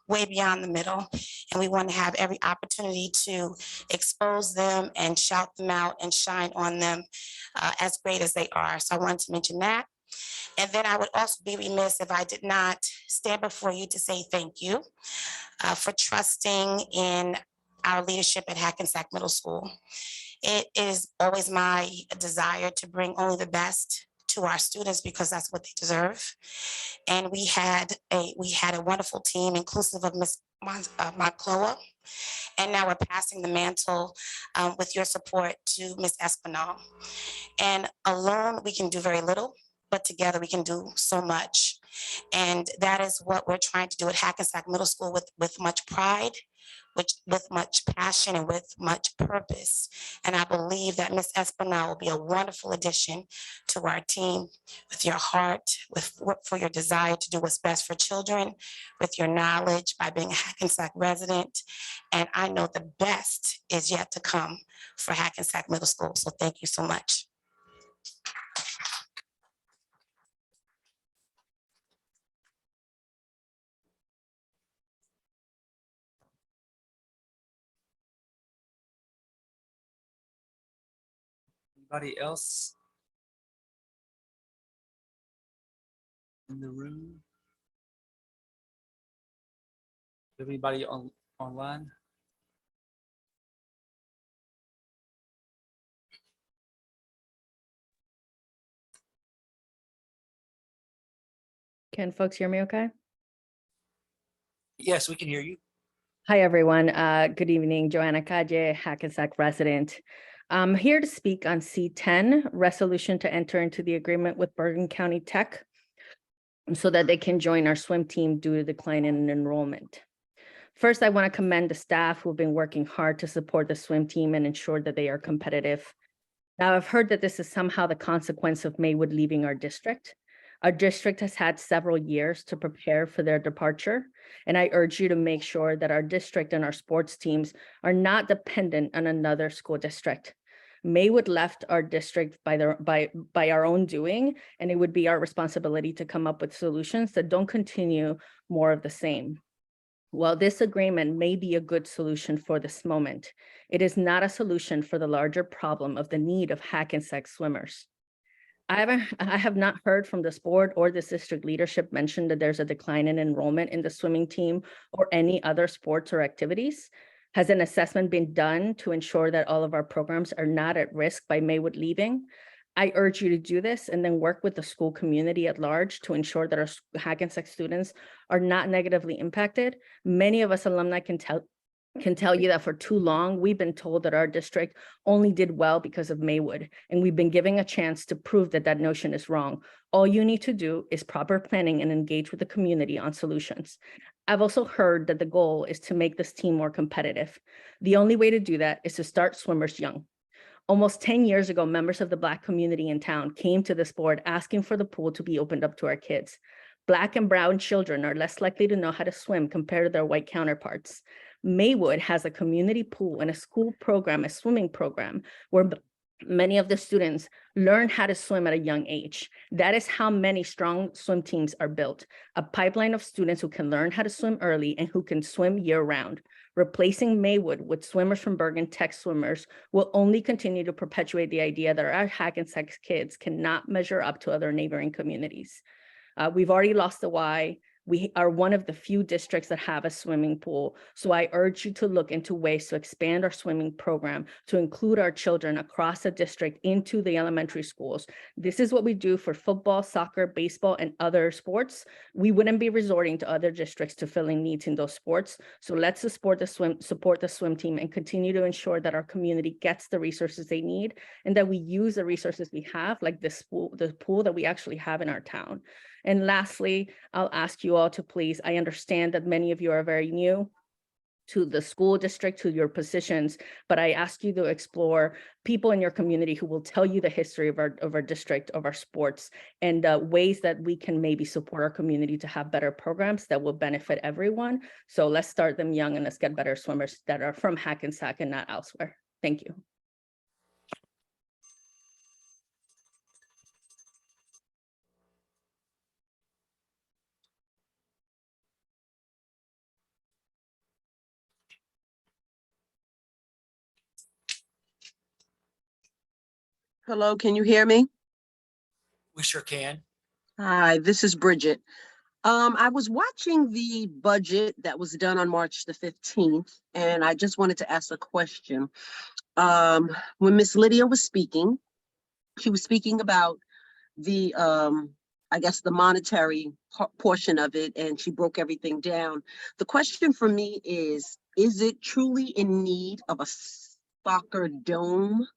L: way beyond the middle, and we want to have every opportunity to expose them and shout them out and shine on them as great as they are. So I wanted to mention that. And then I would also be remiss if I did not stand before you to say thank you for trusting in our leadership at Hackensack Middle School. It is always my desire to bring only the best to our students because that's what they deserve. And we had a wonderful team inclusive of Ms. Moncloa. And now we're passing the mantle with your support to Ms. Espinal. And alone we can do very little, but together we can do so much. And that is what we're trying to do at Hackensack Middle School with much pride, which with much passion and with much purpose. And I believe that Ms. Espinal will be a wonderful addition to our team with your heart, for your desire to do what's best for children, with your knowledge by being a Hackensack resident. And I know the best is yet to come for Hackensack Middle School. So thank you so much.
F: Anybody else in the room? Everybody online?
M: Can folks hear me okay?
F: Yes, we can hear you.
M: Hi, everyone. Good evening. Joanna Calle, Hackensack resident. I'm here to speak on C10, resolution to enter into the agreement with Bergen County Tech so that they can join our swim team due to decline in enrollment. First, I want to commend the staff who have been working hard to support the swim team and ensure that they are competitive. Now, I've heard that this is somehow the consequence of Maywood leaving our district. Our district has had several years to prepare for their departure, and I urge you to make sure that our district and our sports teams are not dependent on another school district. Maywood left our district by our own doing, and it would be our responsibility to come up with solutions that don't continue more of the same. While this agreement may be a good solution for this moment, it is not a solution for the larger problem of the need of Hackensack swimmers. I have not heard from this board or this district leadership mention that there's a decline in enrollment in the swimming team or any other sports or activities. Has an assessment been done to ensure that all of our programs are not at risk by Maywood leaving? I urge you to do this and then work with the school community at large to ensure that our Hackensack students are not negatively impacted. Many of us alumni can tell you that for too long, we've been told that our district only did well because of Maywood, and we've been given a chance to prove that that notion is wrong. All you need to do is proper planning and engage with the community on solutions. I've also heard that the goal is to make this team more competitive. The only way to do that is to start swimmers young. Almost 10 years ago, members of the Black community in town came to this board asking for the pool to be opened up to our kids. Black and brown children are less likely to know how to swim compared to their white counterparts. Maywood has a community pool and a school program, a swimming program, where many of the students learn how to swim at a young age. That is how many strong swim teams are built. A pipeline of students who can learn how to swim early and who can swim year-round. Replacing Maywood with swimmers from Bergen Tech swimmers will only continue to perpetuate the idea that our Hackensack kids cannot measure up to other neighboring communities. We've already lost the Y. We are one of the few districts that have a swimming pool. So I urge you to look into ways to expand our swimming program to include our children across the district into the elementary schools. This is what we do for football, soccer, baseball, and other sports. We wouldn't be resorting to other districts to filling needs in those sports. So let's support the swim team and continue to ensure that our community gets the resources they need and that we use the resources we have, like this pool, the pool that we actually have in our town. And lastly, I'll ask you all to please, I understand that many of you are very new to the school district, to your positions, but I ask you to explore people in your community who will tell you the history of our district, of our sports, and ways that we can maybe support our community to have better programs that will benefit everyone. So let's start them young and let's get better swimmers that are from Hackensack and not elsewhere. Thank you.
N: Hello, can you hear me?
F: We sure can.
N: Hi, this is Bridget. I was watching the budget that was done on March the 15th, and I just wanted to ask a question. When Miss Lydia was speaking, she was speaking about the, I guess, the monetary portion of it, and she broke everything down. The question for me is it truly in need of a soccer dome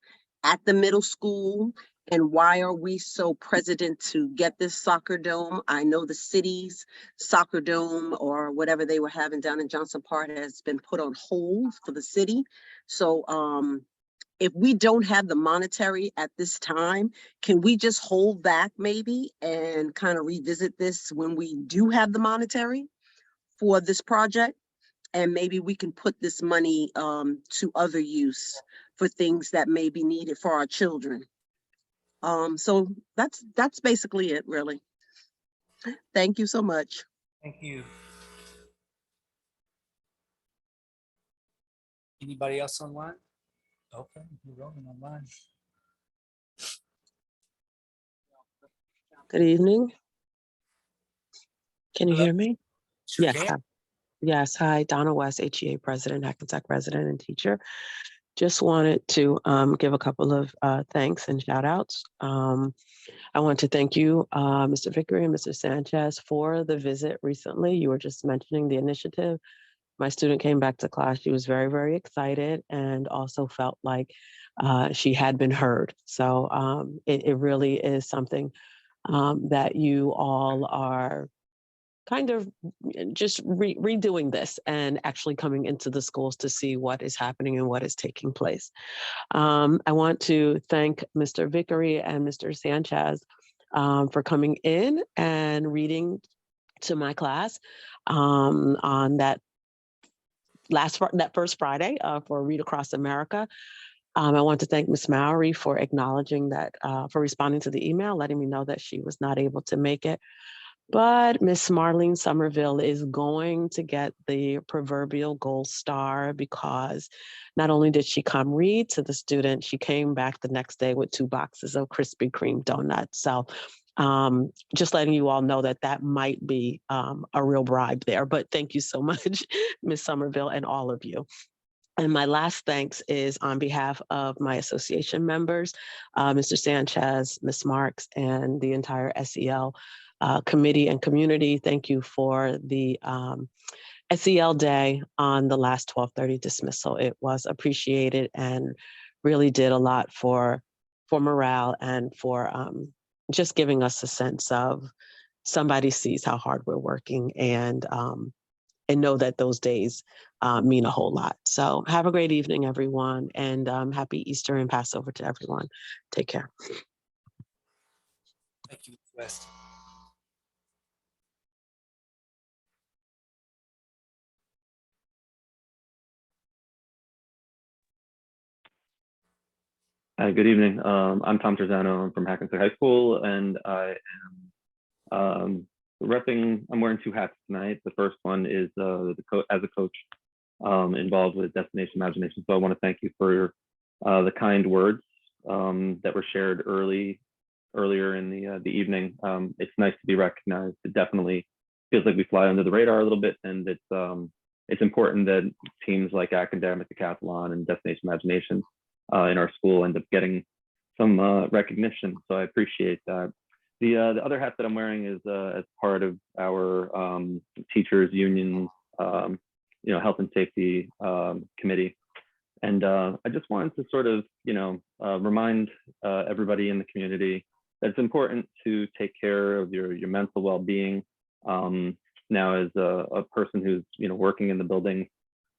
N: at the middle school? And why are we so president to get this soccer dome? I know the city's soccer dome or whatever they were having down in Johnson Park has been put on hold for the city. So if we don't have the monetary at this time, can we just hold back maybe and kind of revisit this when we do have the monetary for this project? And maybe we can put this money to other use for things that may be needed for our children. So that's basically it, really. Thank you so much.
F: Thank you. Anybody else online? Okay, you're rolling online.
O: Good evening. Can you
F: Hello?
O: hear me?
F: Sure
O: Yes.
F: can.
O: Hi. Yes. Hi, Donna West, HEA President, Hackensack resident and teacher. Just wanted to give a couple of thanks and shout outs. I want to thank you, Mr. Vickery and Mr. Sanchez, for the visit recently. You were just mentioning the initiative. My student came back to class. She was very, very excited and also felt like she had been heard. So it really is something that you all are kind of just redoing this and actually coming into the schools to see what is happening and what is taking place. I want to thank Mr. Vickery and Mr. Sanchez for coming in and reading to my class on that first Friday for Read Across America. I want to thank Ms. Mowry for acknowledging that, for responding to the email, letting me know that she was not able to make it. But Miss Marlene Somerville is going to get the proverbial gold star because not only did she come read to the student, she came back the next day with 2 boxes of Krispy Kreme donuts. So just letting you all know that that might be a real bribe there. But thank you so much, Miss Somerville, and all of you. And my last thanks is on behalf of my association members, Mr. Sanchez, Ms. Marks, and the entire SEL committee and community. Thank you for the SEL day on the last 12:30 dismissal. It was appreciated and really did a lot for morale and for just giving us a sense of somebody sees how hard we're working and know that those days mean a whole lot. So have a great evening, everyone, and happy Easter and Passover to everyone. Take care.
F: Thank you, West.
P: Hi, good evening. I'm Tom Terzano. I'm from Hackensack High School, and I am I'm wearing 2 hats tonight. The first one is as a coach involved with Destination Imagination. So I want to thank you for the kind words that were shared earlier in the evening. It's nice to be recognized. It definitely feels like we fly under the radar a little bit, and it's important that teams like Academic Decathlon and Destination Imagination in our school end up getting some recognition. So I appreciate that. The other hat that I'm wearing is as part of our teachers union, health and safety committee. And I just wanted to sort of, remind everybody in the community that it's important to take care of your mental well-being. Now, as a person who's, working in the building,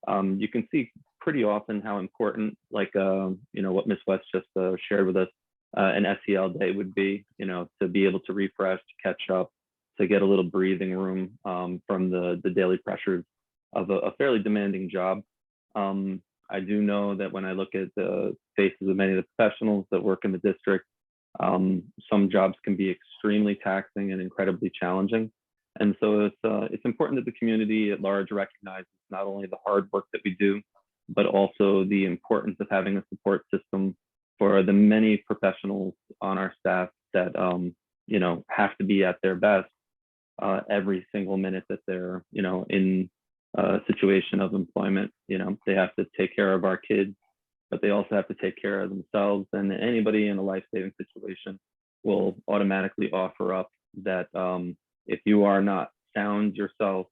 P: you can see pretty often how important, like, what Ms. West just shared with us, an SEL day would be, to be able to refresh, to catch up, to get a little breathing room from the daily pressures of a fairly demanding job. I do know that when I look at the faces of many of the professionals that work in the district, some jobs can be extremely taxing and incredibly challenging. And so it's important that the community at large recognizes not only the hard work that we do, but also the importance of having a support system for the many professionals on our staff that have to be at their best every single minute that they're in a situation of employment. They have to take care of our kids, but they also have to take care of themselves. And anybody in a life-saving situation will automatically offer up that if you are not sound yourself,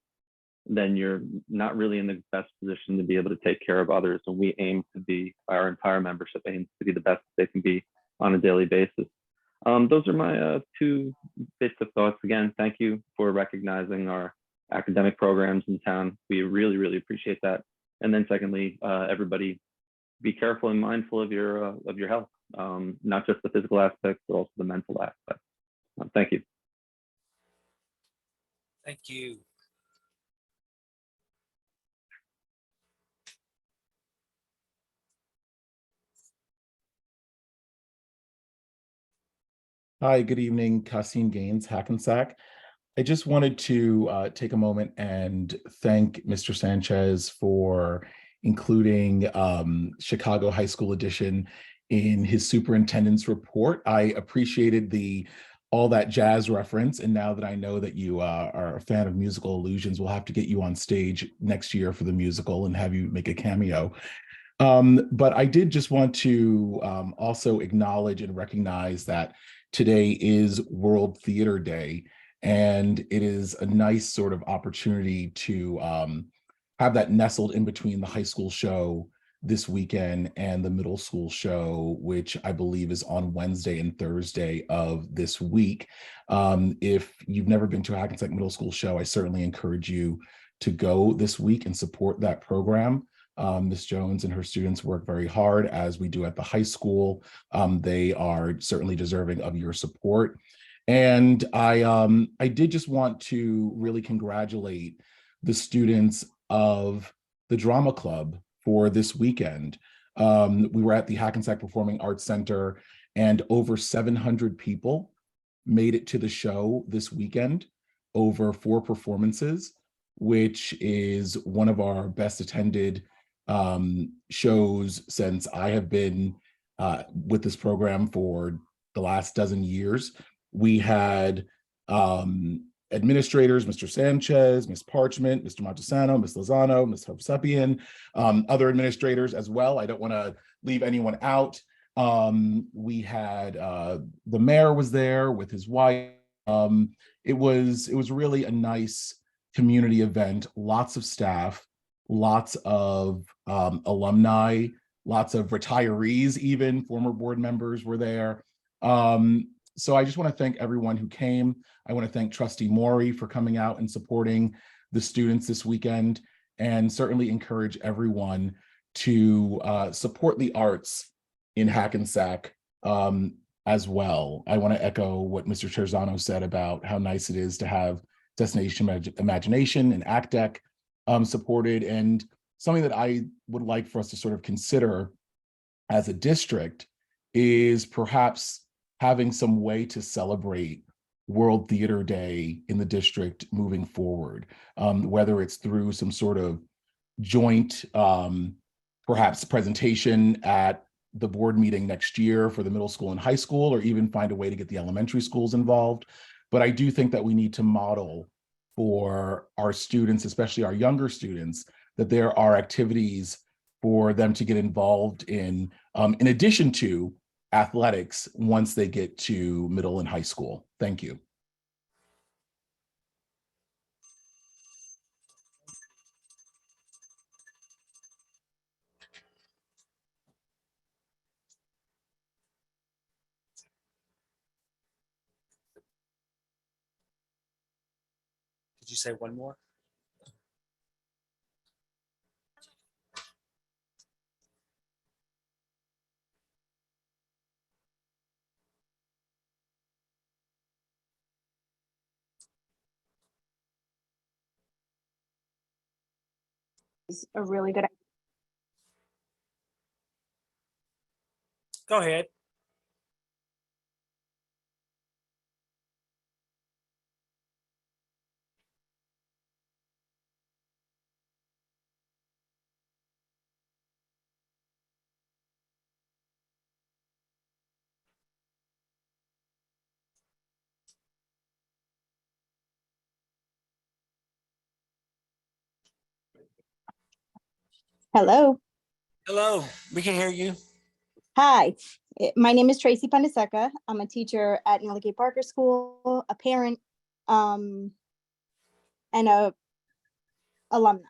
P: then you're not really in the best position to be able to take care of others. And we aim to be, our entire membership aims to be the best they can be on a daily basis. Those are my two bits of thoughts. Again, thank you for recognizing our academic programs in town. We really, really appreciate that. And then secondly, everybody be careful and mindful of your health, not just the physical aspects, but also the mental aspects. Thank you.
F: Thank you.
Q: Hi, good evening, Kasim Gaines, Hackensack. I just wanted to take a moment and thank Mr. Sanchez for including Chicago High School Edition in his superintendent's report. I appreciated the all that jazz reference, and now that I know that you are a fan of musical illusions, we'll have to get you on stage next year for the musical and have you make a cameo. But I did just want to also acknowledge and recognize that today is World Theater Day, and it is a nice sort of opportunity to have that nestled in between the high school show this weekend and the middle school show, which I believe is on Wednesday and Thursday of this week. If you've never been to a Hackensack Middle School show, I certainly encourage you to go this week and support that program. Ms. Jones and her students work very hard, as we do at the high school. They are certainly deserving of your support. And I did just want to really congratulate the students of the drama club for this weekend. We were at the Hackensack Performing Arts Center, and over 700 people made it to the show this weekend, over 4 performances, which is one of our best attended shows since I have been with this program for the last dozen years. We had administrators, Mr. Sanchez, Ms. Parchment, Mr. Montesano, Ms. Lozano, Ms. Hovsepian, other administrators as well. I don't want to leave anyone out. We had the mayor was there with his wife. It was really a nice community event, lots of staff, lots of alumni, lots of retirees, even former board members were there. So I just want to thank everyone who came. I want to thank Trustee Maury for coming out and supporting the students this weekend, and certainly encourage everyone to support the arts in Hackensack as well. I want to echo what Mr. Terzano said about how nice it is to have Destination Imagination and ACDEC supported, and something that I would like for us to sort of consider as a district is perhaps having some way to celebrate World Theater Day in the district moving forward, whether it's through some sort of joint perhaps presentation at the board meeting next year for the middle school and high school, or even find a way to get the elementary schools involved. But I do think that we need to model for our students, especially our younger students, that there are activities for them to get involved in addition to athletics once they get to middle and high school. Thank you.
F: Did you say one more?
R: Is a really good.
F: Go ahead.
R: Hello.
F: Hello, we can hear you.
R: Hi, my name is Tracy Pandaseca. I'm a teacher at Nellie K. Parker School, a parent, and a alumni.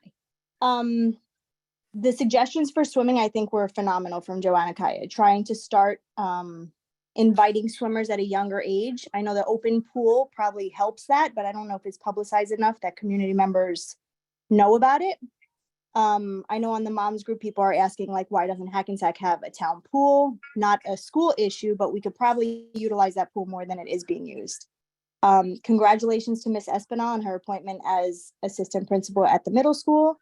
R: The suggestions for swimming, I think, were phenomenal from Joanna Kaya, trying to start inviting swimmers at a younger age. I know the open pool probably helps that, but I don't know if it's publicized enough that community members know about it. I know on the moms group, people are asking like, why doesn't Hackensack have a town pool? Not a school issue, but we could probably utilize that pool more than it is being used. Congratulations to Miss Espinal on her appointment as assistant principal at the middle school.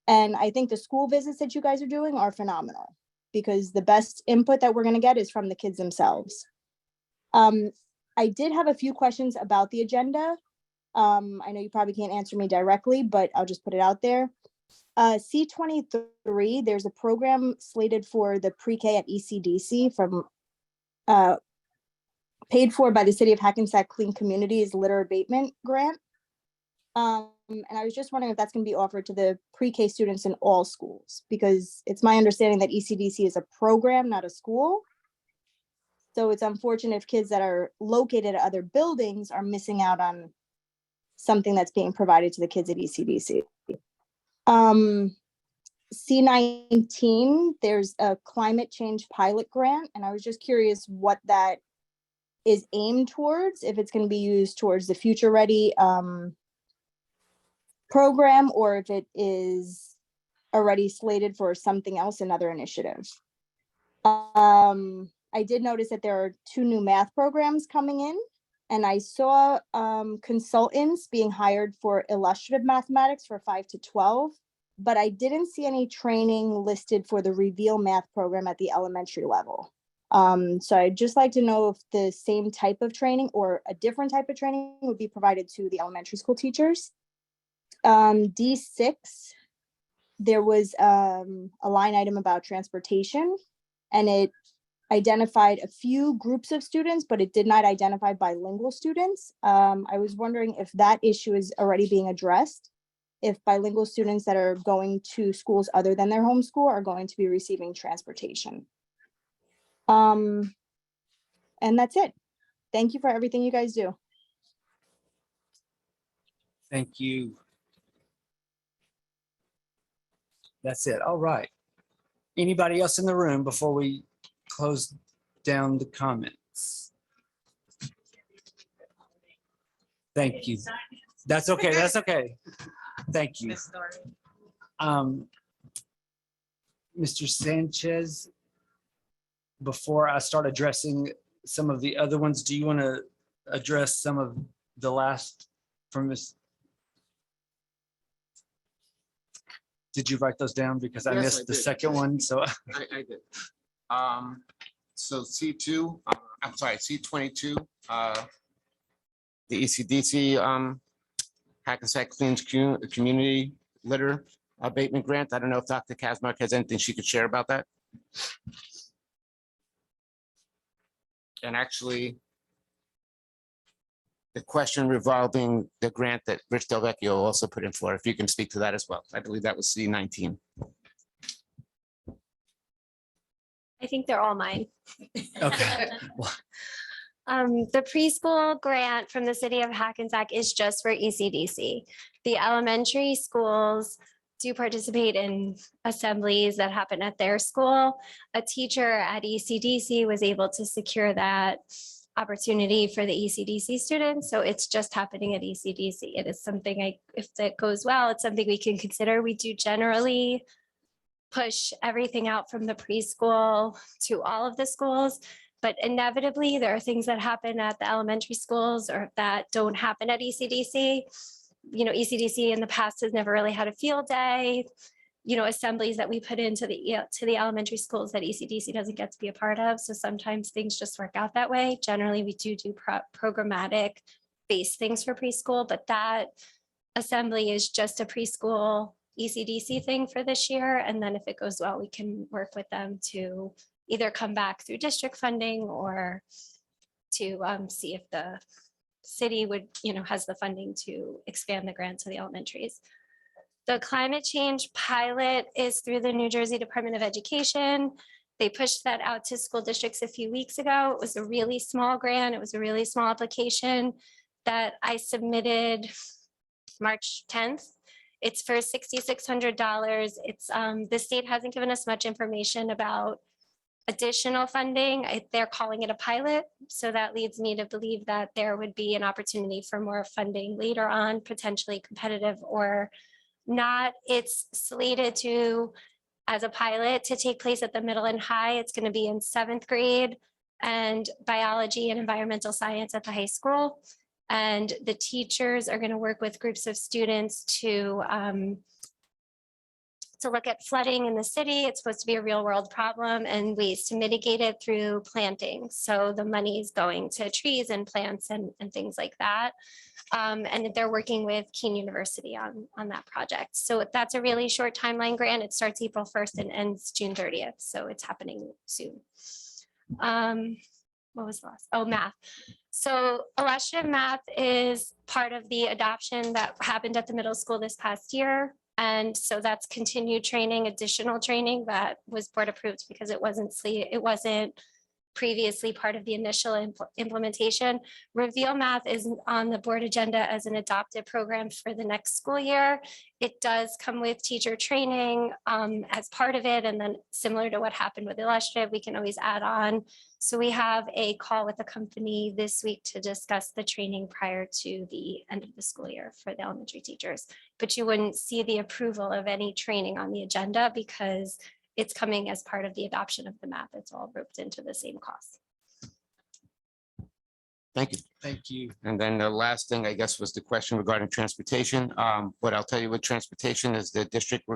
R: And I think the school visits that you guys are doing are phenomenal, because the best input that we're going to get is from the kids themselves. I did have a few questions about the agenda. I know you probably can't answer me directly, but I'll just put it out there. C23, there's a program slated for the pre-K at ECDC from paid for by the City of Hackensack Clean Communities Litter Abatement Grant. And I was just wondering if that's going to be offered to the pre-K students in all schools, because it's my understanding that ECDC is a program, not a school. So it's unfortunate if kids that are located at other buildings are missing out on something that's being provided to the kids at ECDC. C19, there's a climate change pilot grant, and I was just curious what that is aimed towards, if it's going to be used towards the Future Ready program, or if it is already slated for something else, another initiative. I did notice that there are 2 new math programs coming in, and I saw consultants being hired for illustrative mathematics for 5 to 12, but I didn't see any training listed for the Reveal math program at the elementary level. So I'd just like to know if the same type of training or a different type of training would be provided to the elementary school teachers. D6, there was a line item about transportation, and it identified a few groups of students, but it did not identify bilingual students. I was wondering if that issue is already being addressed, if bilingual students that are going to schools other than their home school are going to be receiving transportation. And that's it. Thank you for everything you guys do.
F: Thank you. That's it. All right. Anybody else in the room before we close down the comments? Thank you. That's okay. That's okay. Thank you. Mr. Sanchez, before I start addressing some of the other ones, do you want to address some of the last from this? Did you write those down? Because I
J: Yes,
F: missed
J: I
F: the
J: did.
F: second one, so.
J: I did. So C2, I'm sorry, C22, the ECDC Hackensack Clean Community Litter Abatement Grant. I don't know if Dr. Kazmark has anything she could share about that. And actually, the question revolving the grant that Rich Del Vecchio also put in for, if you can speak to that as well. I believe that was C19.
H: I think they're all mine.
F: Okay.
H: The preschool grant from the city of Hackensack is just for ECDC. The elementary schools do participate in assemblies that happen at their school. A teacher at ECDC was able to secure that opportunity for the ECDC students. So it's just happening at ECDC. It is something if it goes well, it's something we can consider. We do generally push everything out from the preschool to all of the schools, but inevitably there are things that happen at the elementary schools or that don't happen at ECDC. You know, ECDC in the past has never really had a field day, you know, assemblies that we put into the elementary schools that ECDC doesn't get to be a part of. So sometimes things just work out that way. Generally, we do programmatic based things for preschool, but that assembly is just a preschool ECDC thing for this year. And then if it goes well, we can work with them to either come back through district funding or to see if the city would, you know, has the funding to expand the grant to the elementaries. The climate change pilot is through the New Jersey Department of Education. They pushed that out to school districts a few weeks ago. It was a really small grant. It was a really small application that I submitted March 10th. It's for $6,600. It's the state hasn't given us much information about additional funding. They're calling it a pilot. So that leads me to believe that there would be an opportunity for more funding later on, potentially competitive or not. It's slated to, as a pilot, to take place at the middle and high. It's going to be in 7th grade and biology and environmental science at the high school. And the teachers are going to work with groups of students to look at flooding in the city. It's supposed to be a real world problem and ways to mitigate it through planting. So the money is going to trees and plants and things like that. And they're working with Keene University on that project. So that's a really short timeline grant. It starts April 1st and ends June 30th. So it's happening soon. What was the last? Oh, math. So illustrative math is part of the adoption that happened at the middle school this past year. And so that's continued training, additional training that was board approved because it wasn't previously part of the initial implementation. Reveal Math is on the board agenda as an adopted program for the next school year. It does come with teacher training as part of it. And then similar to what happened with Illustrative, we can always add on. So we have a call with the company this week to discuss the training prior to the end of the school year for the elementary teachers. But you wouldn't see the approval of any training on the agenda because it's coming as part of the adoption of the math. It's all roped into the same cost.
J: Thank you.
F: Thank you.
J: And then the last thing, I guess, was the question regarding transportation. What I'll tell you with transportation is the district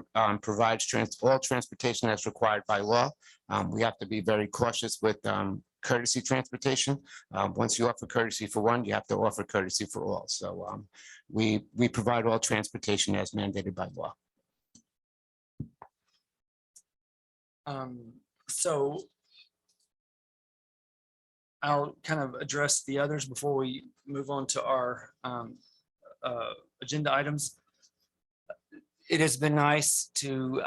J: provides all transportation that's required by law. We have to be very cautious with courtesy transportation. Once you offer courtesy for one, you have to offer courtesy for all. So we provide all transportation as mandated by law.
F: So I'll kind of address the others before we move on to our agenda items. It has been nice to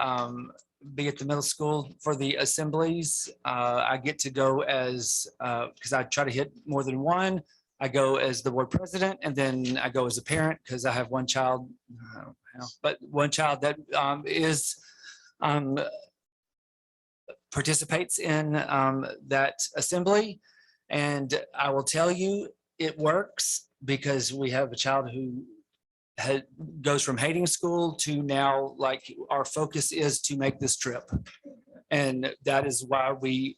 F: be at the middle school for the assemblies. I get to go as, because I try to hit more than one. I go as the board president, and then I go as a parent because I have one child, but one child that participates in that assembly. And I will tell you, it works because we have a child who goes from hating school to now, like, our focus is to make this trip. And that is why we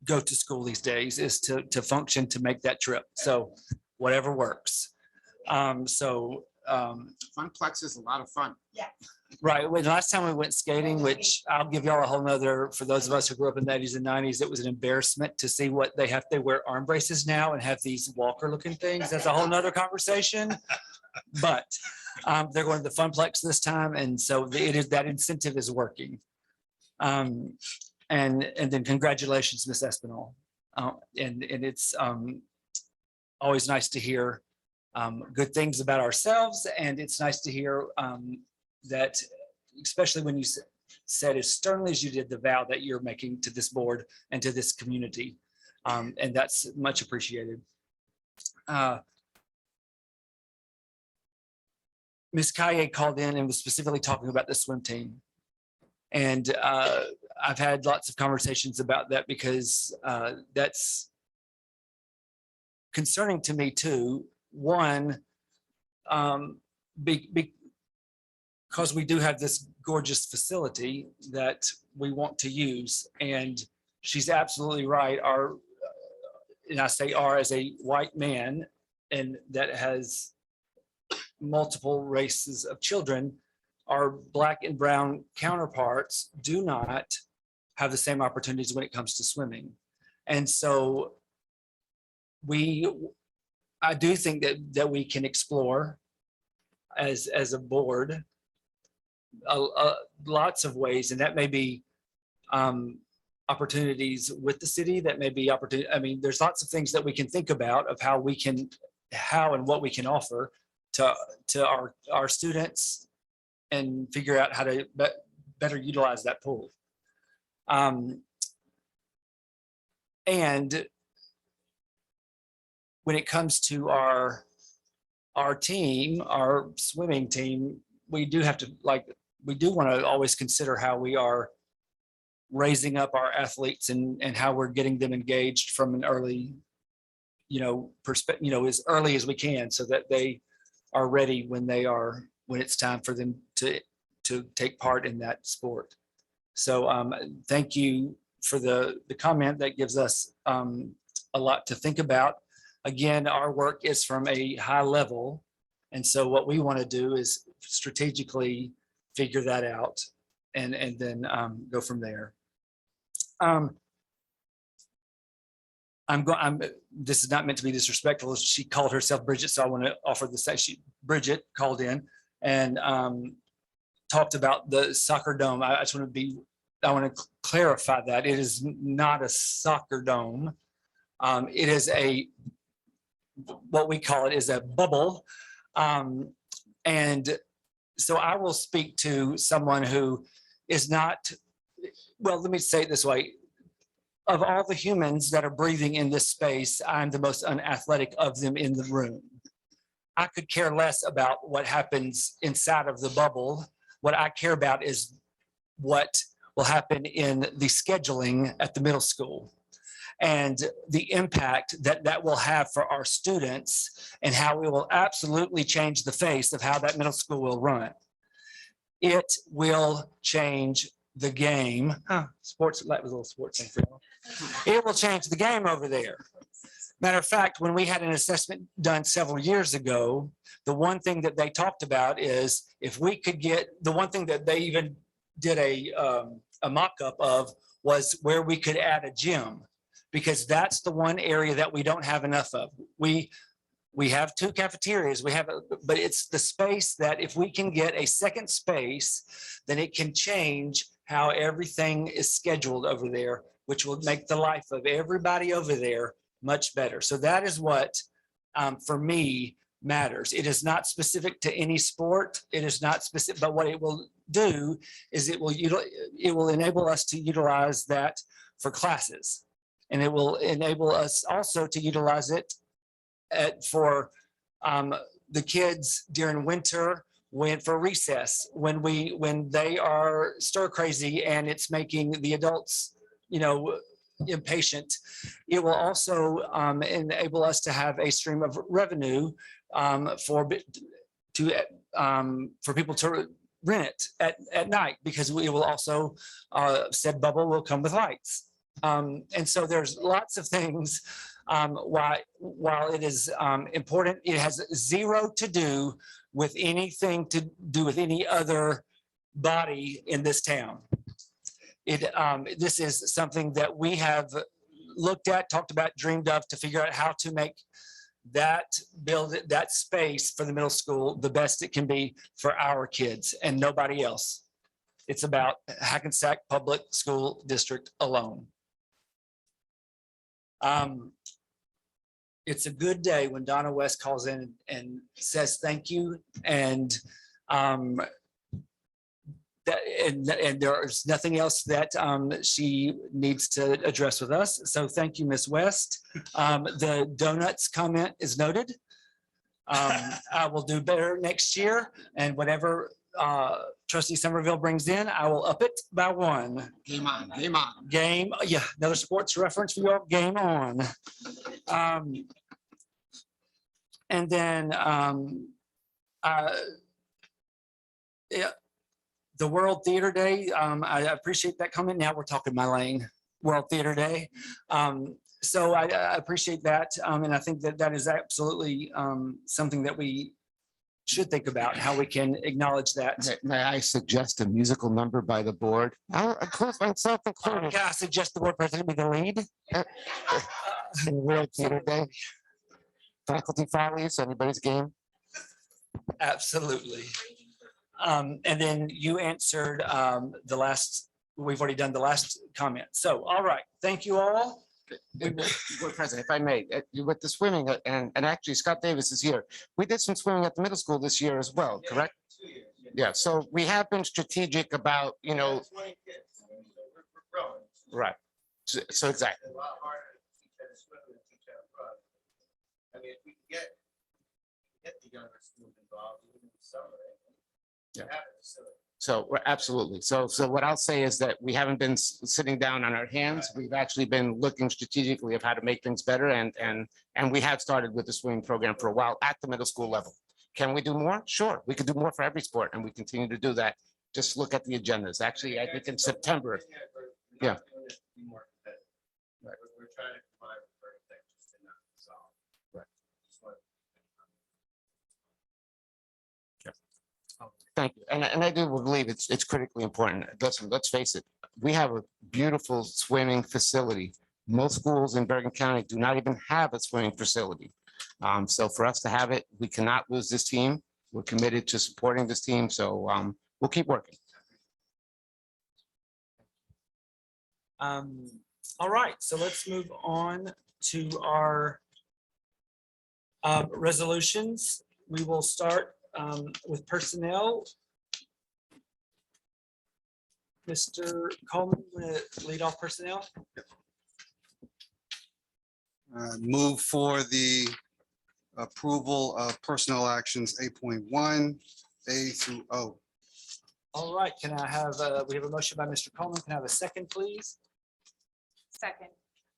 F: go to school these days, is to function, to make that trip. So whatever works.
J: Funplex is a lot of fun.
K: Yeah.
F: Right. When last time we went skating, which I'll give y'all a whole nother, for those of us who grew up in the 80s and 90s, it was an embarrassment to see what they have. They wear arm braces now and have these walker looking things. That's a whole nother conversation. But they're going to the Funplex this time. And so that incentive is working. And then congratulations, Miss Espinal. And it's always nice to hear good things about ourselves. And it's nice to hear that, especially when you said as sternly as you did, the vow that you're making to this board and to this community. And that's much appreciated. Ms. Kaye called in and was specifically talking about the swim team. And I've had lots of conversations about that because that's concerning to me too. One, because we do have this gorgeous facility that we want to use, and she's absolutely right. And I say as a white man, and that has multiple races of children, our Black and brown counterparts do not have the same opportunities when it comes to swimming. And so I do think that we can explore as a board lots of ways, and that may be opportunities with the city, that may be opportunity. I mean, there's lots of things that we can think about of how and what we can offer to our students and figure out how to better utilize that pool. And when it comes to our team, our swimming team, we do have to, we do want to always consider how we are raising up our athletes and how we're getting them engaged from an early, perspective, as early as we can, so that they are ready when it's time for them to take part in that sport. So thank you for the comment. That gives us a lot to think about. Again, our work is from a high level. And so what we want to do is strategically figure that out and then go from there. This is not meant to be disrespectful. She called herself Bridget, so I want to offer this. Bridget called in and talked about the soccer dome. I want to clarify that it is not a soccer dome. It is what we call it is a bubble. And so I will speak to someone who is not, well, let me say it this way. Of all the humans that are breathing in this space, I'm the most unathletic of them in the room. I could care less about what happens inside of the bubble. What I care about is what will happen in the scheduling at the middle school and the impact that will have for our students and how we will absolutely change the face of how that middle school will run. It will change the game. Sports, that was a little sports thing for y'all. It will change the game over there. Matter of fact, when we had an assessment done several years ago, the one thing that they talked about is if we could get, the one thing that they even did a mock-up of was where we could add a gym, because that's the one area that we don't have enough of. We have 2 cafeterias, but it's the space that if we can get a second space, then it can change how everything is scheduled over there, which will make the life of everybody over there much better. So that is what, for me, matters. It is not specific to any sport. It is not specific, but what it will do is it will enable us to utilize that for classes. And it will enable us also to utilize it for the kids during winter, for recess, when they are stir crazy and it's making the adults, impatient. It will also enable us to have a stream of revenue for people to rent it at night, because we will also said bubble will come with lights. And so there's lots of things. While it is important, it has zero to do with anything to do with any other body in this town. This is something that we have looked at, talked about, dreamed of to figure out how to make that space for the middle school the best it can be for our kids and nobody else. It's about Hackensack Public School District alone. It's a good day when Donna West calls in and says thank you, and there's nothing else that she needs to address with us. So thank you, Ms. West. The donuts comment is noted. I will do better next year, and whatever Trustee Somerville brings in, I will up it by 1.
J: Game on, game on.
F: Game, yeah, another sports reference for you all, game on. And then yeah, the World Theater Day, I appreciate that comment. Now we're talking my lane, World Theater Day. So I appreciate that. And I think that is absolutely something that we should think about, how we can acknowledge that.
J: May I suggest a musical number by the board? I'll include myself included.
F: Can I suggest the board president be the lead?
J: World Theater Day. Faculty follies, anybody's game?
F: Absolutely. And then you answered the last, we've already done the last comment. So, all right, thank you all.
J: Board President, if I may, with the swimming, and actually Scott Davis is here. We did some swimming at the middle school this year as well, correct? Yeah, so we have been strategic about, right. So exactly.
S: I mean, if we can get the younger schools involved, even in the summer,
J: Yeah.
S: have a facility.
J: So we're absolutely. So what I'll say is that we haven't been sitting down on our hands. We've actually been looking strategically of how to make things better. And we have started with the swimming program for a while at the middle school level. Can we do more? Sure. We could do more for every sport, and we continue to do that. Just look at the agendas. Actually, I think in September. Yeah.
S: We're trying to provide for things and not solve.
J: Right.
S: Just want-
J: Thank you. And I do believe it's critically important. Listen, let's face it, we have a beautiful swimming facility. Most schools in Bergen County do not even have a swimming facility. So for us to have it, we cannot lose this team. We're committed to supporting this team. So we'll keep working.
F: All right, so let's move on to our resolutions. We will start with personnel. Mr. Coleman, lead off personnel.
T: Move for the approval of personnel actions 8.1 A through O.
F: All right, can I have, we have a motion by Mr. Coleman. Can I have a second, please?
G: Second.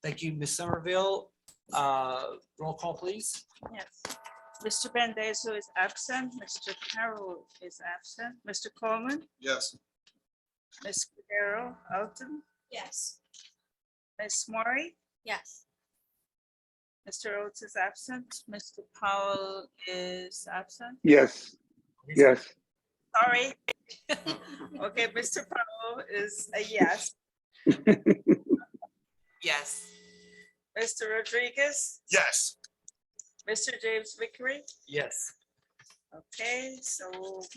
F: Thank you, Ms. Somerville. Roll call, please.
G: Yes. Mr. Bendezo is absent. Mr. Carroll is absent. Mr. Coleman,
T: Yes.
G: Ms. Cordero Alton,
C: Yes.
G: Ms. Maury,
C: Yes.
G: Mr. Oates is absent. Mr. Powell is absent.
U: Yes, yes.
G: Sorry. Okay, Mr. Powell is a yes.
K: Yes.
G: Mr. Rodriguez,
T: Yes.
G: Mr. James Vickery.
F: Yes.
G: Okay, so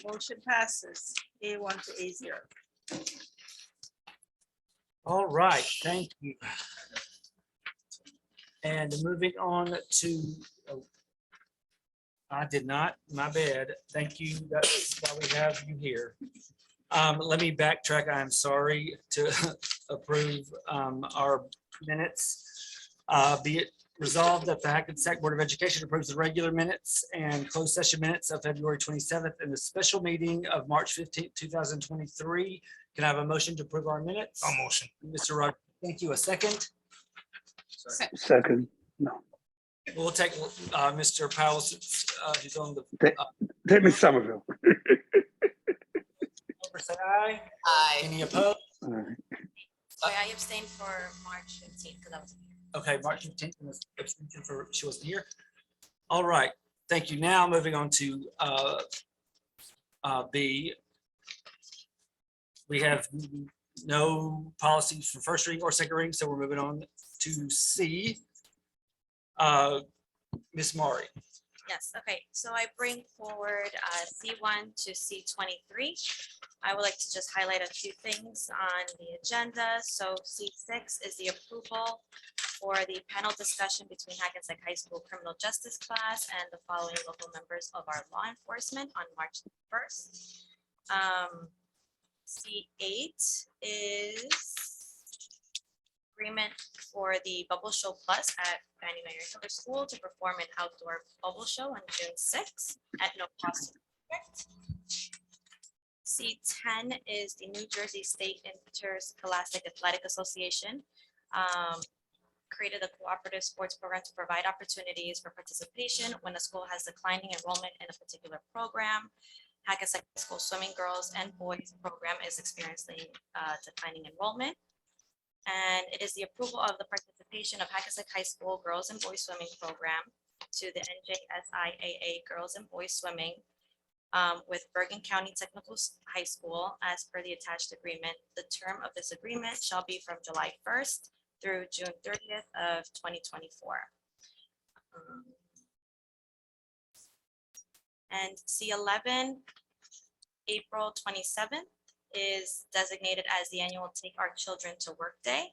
G: motion passes A1 to A0.
F: All right, thank you. And moving on to, oh, I did not, my bad. Thank you. That's why we have you here. Let me backtrack. I'm sorry to approve our minutes. Be it resolved that the Hackensack Board of Education approves the regular minutes and closed session minutes of February 27th and the special meeting of March 15th, 2023. Can I have a motion to approve our minutes?
T: I'll motion.
F: Mr. Rod, thank you. A second.
U: Second, no.
F: We'll take Mr. Powell, who's on the.
U: Take me Somerville.
F: Say aye.
K: Aye.
F: Any opposed?
U: All right.
C: I abstained for March 15th because I was here.
F: Okay, March 15th, and the abstention for she wasn't here. All right, thank you. Now moving on to B. We have no policies for first reading or second reading, so we're moving on to C. Ms. Maury.
C: Yes, okay, so I bring forward C1 to C23. I would like to just highlight a few things on the agenda. So C6 is the approval for the panel discussion between Hackensack High School Criminal Justice class and the following local members of our law enforcement on March 1st. C8 is agreement for the Bubble Show Plus at Fannie Mae Miller School to perform an outdoor bubble show on June 6th at no cost to the district. C10 is the New Jersey State Interscholastic Athletic Association. Created a cooperative sports program to provide opportunities for participation when a school has declining enrollment in a particular program. Hackensack School Swimming Girls and Boys program is experiencing declining enrollment. And it is the approval of the participation of Hackensack High School Girls and Boys Swimming Program to the NJSIAA Girls and Boys Swimming with Bergen County Technical High School as per the attached agreement. The term of this agreement shall be from July 1st through June 30th of 2024. And C11, April 27th is designated as the annual Take Our Children to Work Day.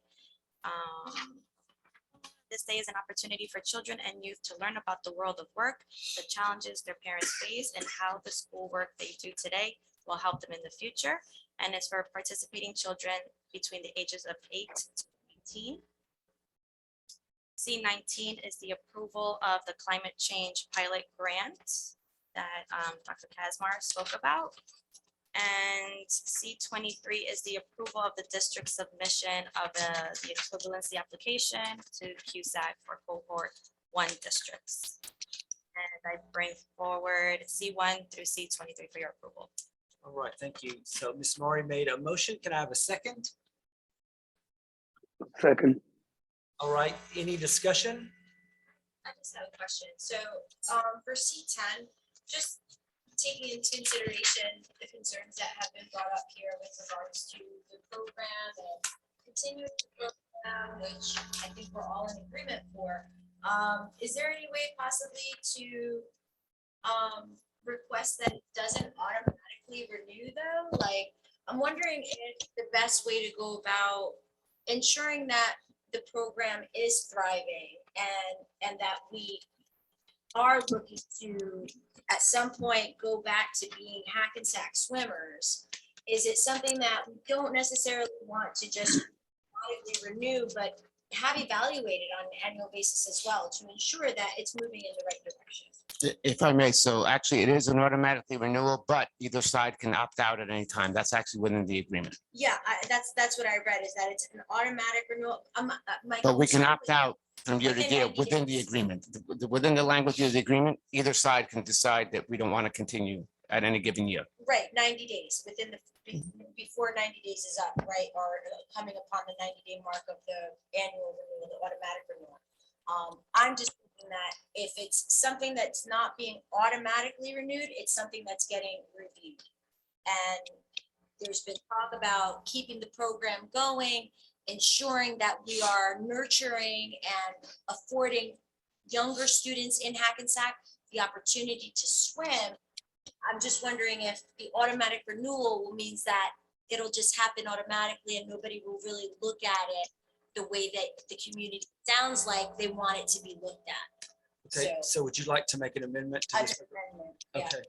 C: This day is an opportunity for children and youth to learn about the world of work, the challenges their parents face, and how the schoolwork they do today will help them in the future. And it's for participating children between the ages of 8 to 18. C19 is the approval of the climate change pilot grant that Dr. Kazmar spoke about. And
D: C23 is the approval of the district submission of the equivalency application to Cusack for cohort 1 districts. And I bring forward C1 through C23 for your approval.
V: All right, thank you. So Ms. Maury made a motion. Can I have a second?
U: Second.
V: All right, any discussion?
D: I just have a question. So for C10, just taking into consideration the concerns that have been brought up here with regards to the program and continuing the program, which I think we're all in agreement for. Is there any way possibly to request that it doesn't automatically renew though? Like, I'm wondering if the best way to go about ensuring that the program is thriving and that we are looking to at some point go back to being Hackensack swimmers. Is it something that we don't necessarily want to just automatically renew, but have evaluated on an annual basis as well to ensure that it's moving in the right direction?
J: If I may, so actually it is an automatically renewal, but either side can opt out at any time. That's actually within the agreement.
D: Yeah, that's what I read, is that it's an automatic renewal.
J: But we can opt out from year to
D: Within
J: year
D: 90
J: within the
D: days.
J: agreement. Within the language of the agreement, either side can decide that we don't want to continue at any given year.
D: Right, 90 days within the, before 90 days is up, right? Or coming upon the 90-day mark of the annual renewal, the automatic renewal. I'm just thinking that if it's something that's not being automatically renewed, it's something that's getting reviewed. And there's been talk about keeping the program going, ensuring that we are nurturing and affording younger students in Hackensack the opportunity to swim. I'm just wondering if the automatic renewal means that it'll just happen automatically and nobody will really look at it the way that the community sounds like they want it to be looked at.
V: Okay, so would you like to make an amendment to this?
D: Yeah,
V: Okay,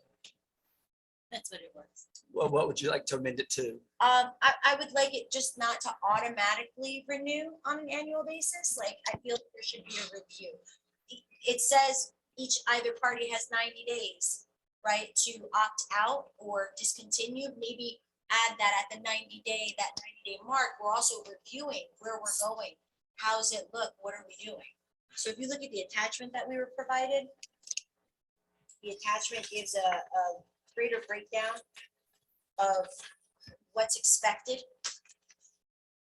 D: that's what it was.
V: well, what would you like to amend it to?
D: I would like it just not to automatically renew on an annual basis. Like, I feel there should be a review. It says either party has 90 days, right, to opt out or discontinue. Maybe add that at the 90-day mark, we're also reviewing where we're going. How's it look? What are we doing? So if you look at the attachment that we were provided, the attachment gives a greater breakdown of what's expected.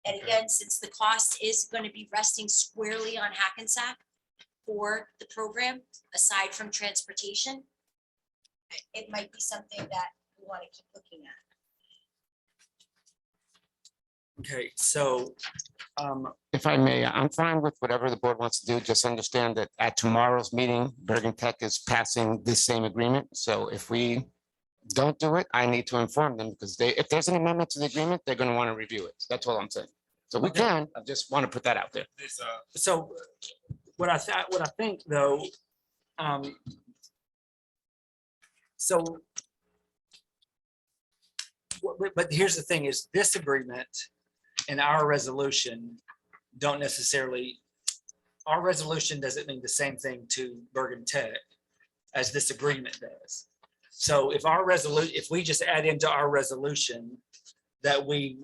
D: And again, since the cost is going to be resting squarely on Hackensack for the program, aside from transportation, it might be something that we want to keep looking at.
V: Okay, so
J: If I may, I'm fine with whatever the board wants to do. Just understand that at tomorrow's meeting, Bergen Tech is passing this same agreement. So if we don't do it, I need to inform them because if there's an amendment to the agreement, they're going to want to review it. That's all I'm saying. So we can, I just want to put that out there.
V: so what I think though, so but here's the thing is this agreement and our resolution don't necessarily, our resolution doesn't mean the same thing to Bergen Tech as this agreement does. So if our resolution, if we just add into our resolution that we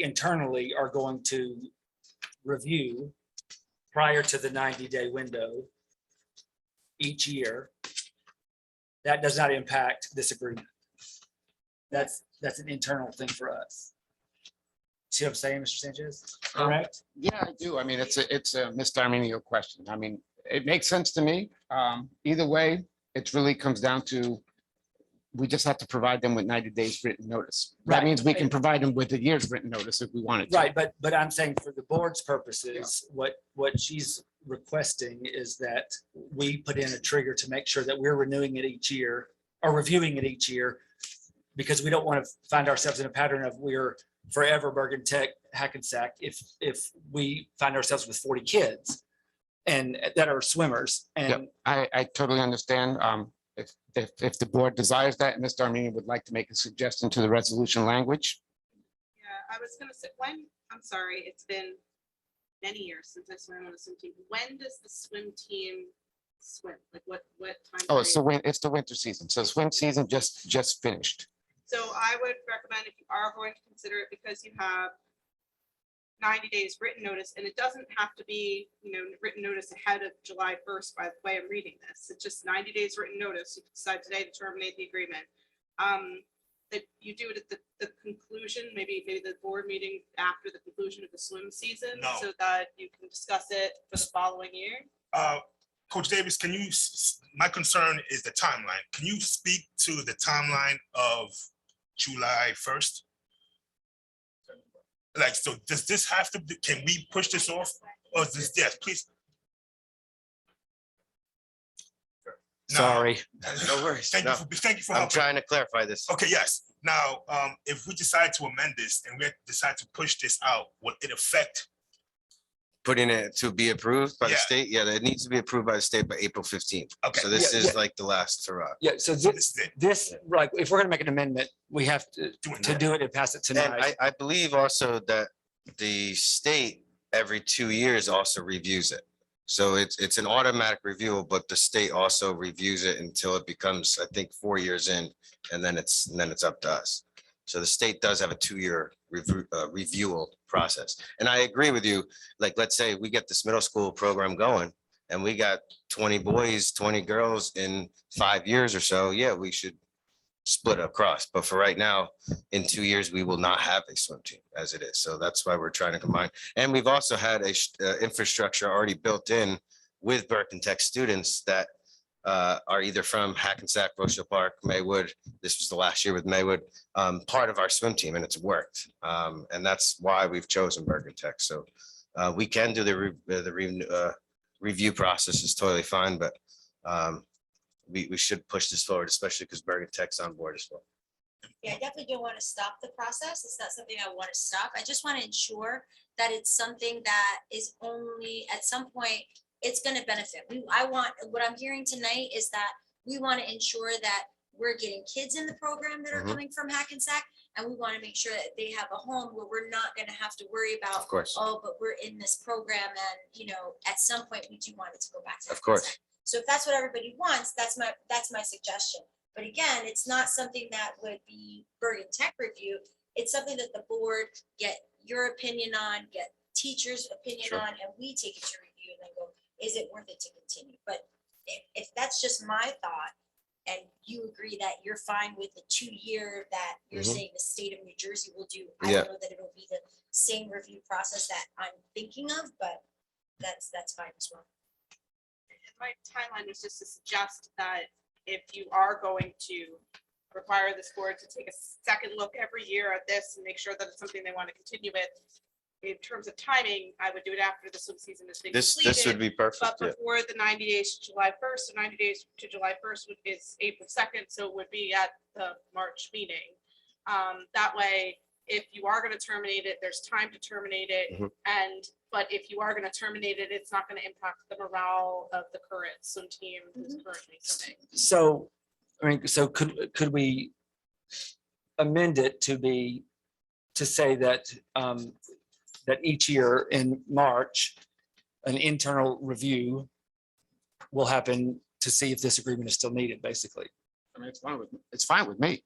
V: internally are going to review prior to the 90-day window each year, that does not impact this agreement. That's an internal thing for us. See what I'm saying, Mr. Sanchez? Correct?
J: Yeah, I do. I mean, it's a Mr. Arminio question. I mean, it makes sense to me. Either way, it really comes down to, we just have to provide them with 90 days written notice. That
V: Right.
J: means we can provide them with a year's written notice if we wanted to.
V: Right, but I'm saying for the board's purposes, what she's requesting is that we put in a trigger to make sure that we're renewing it each year or reviewing it each year, because we don't want to find ourselves in a pattern of we're forever Bergen Tech Hackensack if we find ourselves with 40 kids and that are swimmers. And
J: Yep, I totally understand. If the board desires that, Mr. Armenian would like to make a suggestion to the resolution language.
W: Yeah, I was gonna say, I'm sorry, it's been many years since I swam on the swim team. When does the swim team swim? Like what time?
J: Oh,
W: period?
J: it's the winter season. So swim season just finished.
W: So I would recommend if you are going to consider it, because you have 90 days written notice, and it doesn't have to be, written notice ahead of July 1st, by the way I'm reading this. It's just 90 days written notice. You can decide today to terminate the agreement. That you do it at the conclusion, maybe the board meeting after the conclusion of the swim season,
A: No.
W: so that you can discuss it for the following year.
A: Coach Davis, can you, my concern is the timeline. Can you speak to the timeline of July 1st? Like, so does this have to, can we push this off? Or is this, yes, please?
F: Sorry.
B: No worries.
A: Thank
B: No.
A: you for
B: I'm
A: helping.
B: trying to clarify this.
A: Okay, yes. Now, if we decide to amend this and we decide to push this out, will it affect?
B: Putting it to be approved by the
A: Yeah.
B: state? Yeah, it needs to be approved by the state by April 15th.
A: Okay.
B: So this
F: Yeah,
B: is
F: yeah.
B: like the last hurrah.
F: Yeah, so this, like, if we're gonna make an amendment, we have to do it and pass it
B: And
F: tonight.
B: I believe also that the state every 2 years also reviews it. So it's an automatic review, but the state also reviews it until it becomes, I think, 4 years in, and then it's up to us. So the state does have a 2-year review process. And I agree with you, like, let's say we get this middle school program going and we got 20 boys, 20 girls in 5 years or so, yeah, we should split across. But for right now, in 2 years, we will not have a swim team as it is. So that's why we're trying to combine. And we've also had a infrastructure already built in with Bergen Tech students that are either from Hackensack, Rochelle Park, Maywood. This was the last year with Maywood, part of our swim team, and it's worked. And that's why we've chosen Bergen Tech. So we can do the review process is totally fine, but we should push this forward, especially because Bergen Tech's on board as well.
D: Yeah, I definitely don't want to stop the process. It's not something I want to stop. I just want to ensure that it's something that is only at some point, it's going to benefit. What I'm hearing tonight is that we want to ensure that we're getting kids in the program that are
B: Mhm.
D: coming from Hackensack, and we want to make sure that they have a home where we're not going to have to worry about,
B: Of course.
D: oh, but we're in this program, and at some point we do want it to go back to
B: Of course.
D: Hackensack. So if that's what everybody wants, that's my suggestion. But again, it's not something that would be Bergen Tech review. It's something that the board get your opinion on, get teachers' opinion
B: Sure.
D: on, and we take it to review and then go, is it worth it to continue? But if that's just my thought, and you agree that you're fine with the 2-year that you're
B: Mhm.
D: saying the state of New Jersey will do, I
B: Yeah.
D: don't know that it'll be the same review process that I'm thinking of, but that's fine as well.
W: My timeline was just to suggest that if you are going to require this board to take a second look every year at this and make sure that it's something they want to continue with, in terms of timing, I would do it after the swim season is being
B: This
W: completed.
B: would be perfect.
W: But
B: Yeah.
W: before the 90 days to July 1st, so 90 days to July 1st is April 2nd, so it would be at the March meeting. That way, if you are going to terminate it, there's time to terminate it.
B: Mhm.
W: But if you are going to terminate it, it's not going to impact the morale of the current swim team who's currently swimming.
F: So, so could we amend it to say that, that each year in March, an internal review will happen to see if this agreement is still needed, basically?
J: I mean, it's fine with me,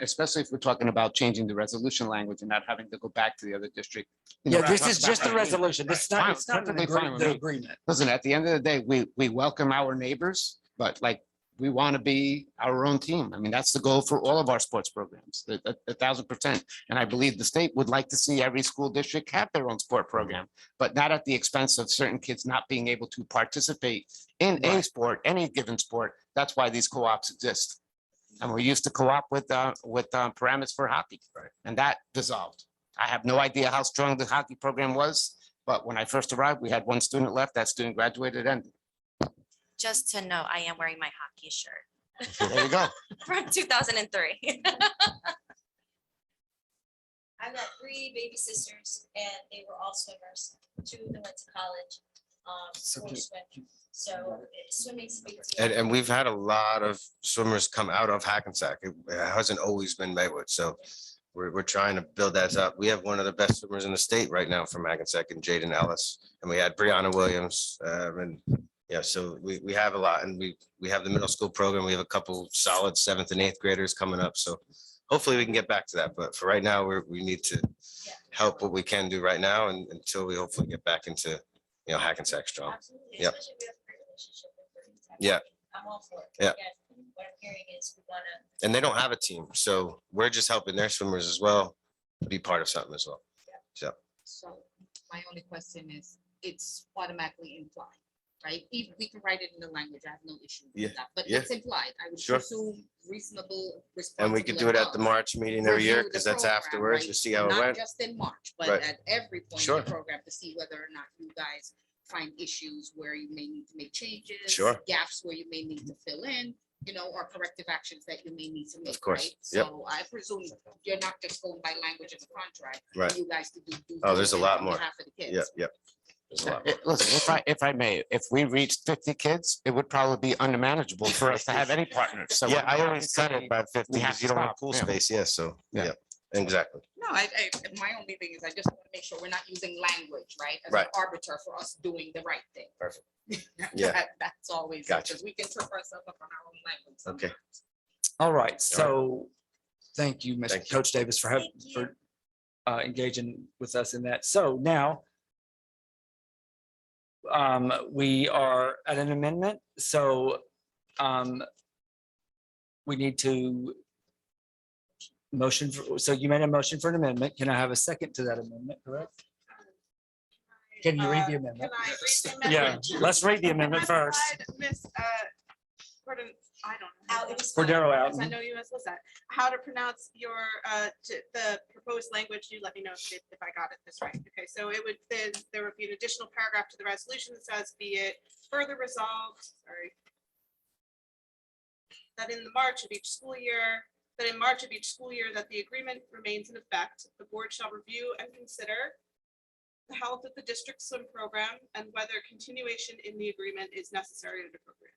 J: especially if we're talking about changing the resolution language and not having to go back to the other district. You know,
F: Yeah, this
J: talk
F: is
J: about
F: just a
J: revenue.
F: resolution. This is not, it's not
J: Perfectly fine with
F: the
J: me.
F: agreement.
J: Listen, at the end of the day, we welcome our neighbors, but like, we want to be our own team. I mean, that's the goal for all of our sports programs, 1,000%. And I believe the state would like to see every school district have their own sport program, but not at the expense of certain kids not being able to participate in a sport, any given sport. That's why these co-ops exist. And we used to co-op with Paramus for hockey, and that dissolved. I have no idea how strong the hockey program was, but when I first arrived, we had one student left. That student graduated and
E: Just to know, I am wearing my hockey shirt.
J: there you go.
E: From 2003.
D: I've got 3 baby sisters and they were all swimmers. 2 of them went to college. For swim. So swimming's a big deal.
B: And we've had a lot of swimmers come out of Hackensack. It hasn't always been Maywood. So we're trying to build that up. We have one of the best swimmers in the state right now from Hackensack and Jaden Ellis. And we had Brianna Williams. And yeah, so we have a lot, and we have the middle school program. We have a couple solid 7th and 8th graders coming up. So hopefully we can get back to that, but for right now, we need to help what we can do right now and until we hopefully get back into, you know, Hackensack strong.
D: Absolutely,
B: Yep.
D: especially if we have a great relationship with Burlington.
B: Yeah.
D: I'm all for it.
B: Yeah.
D: Again, what I'm hearing is we wanna,
B: And they don't have a team, so we're just helping their swimmers as well, be part of something as well. So,
I: So my only question is, it's automatically implied, right? If we can write it in the language, I have no issue
B: Yeah,
I: with that, but
B: yeah.
I: it's implied. I would
B: Sure.
I: presume reasonable.
B: and we could do it at the March meeting every year,
I: Review the
B: because that's
I: program,
B: afterwards,
I: right?
B: to see how it
I: Not
B: went.
I: just in March, but
B: Right.
I: at every point in
B: Sure.
I: the program to see whether or not you guys find issues where you may need to make changes.
B: Sure.
I: Gaps where you may need to fill in, you know, or corrective actions that you may need to make.
B: course.
I: right?
B: Yep.
I: So I presume you're not just going by language of the contract.
B: Right.
I: You guys to do. due
B: Oh, there's a
I: diligence
B: lot
I: on
B: more.
I: behalf of the kids.
B: Yep, yep. There's a lot more.
J: Listen, if I may, if we reached 50 kids, it would probably be unmanageable for us to have any partners. So
B: Yeah, I always cut it by 50
J: we have
B: because you
J: to
B: don't have
J: stop,
B: pool
J: yeah.
B: space, yeah, so,
J: Yeah.
B: yeah, exactly.
I: No, my only thing is I just want to make sure we're not using language, right? As an
B: Right.
I: arbiter for us doing the right thing.
B: Perfect. Yeah.
I: That's always,
B: Gotcha.
I: because we can trip ourselves up on our own language.
B: Okay.
F: All right, so thank you, Mr.
B: Thank you.
F: Coach Davis, for having, for engaging with us in that. So now we are at an amendment, so we need to motion, so you made a motion for an amendment. Can I have a second to that amendment, correct? Can you read the amendment?
W: Can I read the amendment?
F: Yeah, let's read the amendment first.
W: Miss, pardon, I don't know.
D: Out, it is
F: Cordero
W: Yes,
F: out.
W: I know you as Lizette. How to pronounce your, the proposed language, you let me know if I got it this right. Okay, so it would, then there would be an additional paragraph to the resolution that says, be it further resolved, sorry, that in March of each school year, that in March of each school year, that the agreement remains in effect, the board shall review and consider the health of the district swim program and whether continuation in the agreement is necessary and appropriate.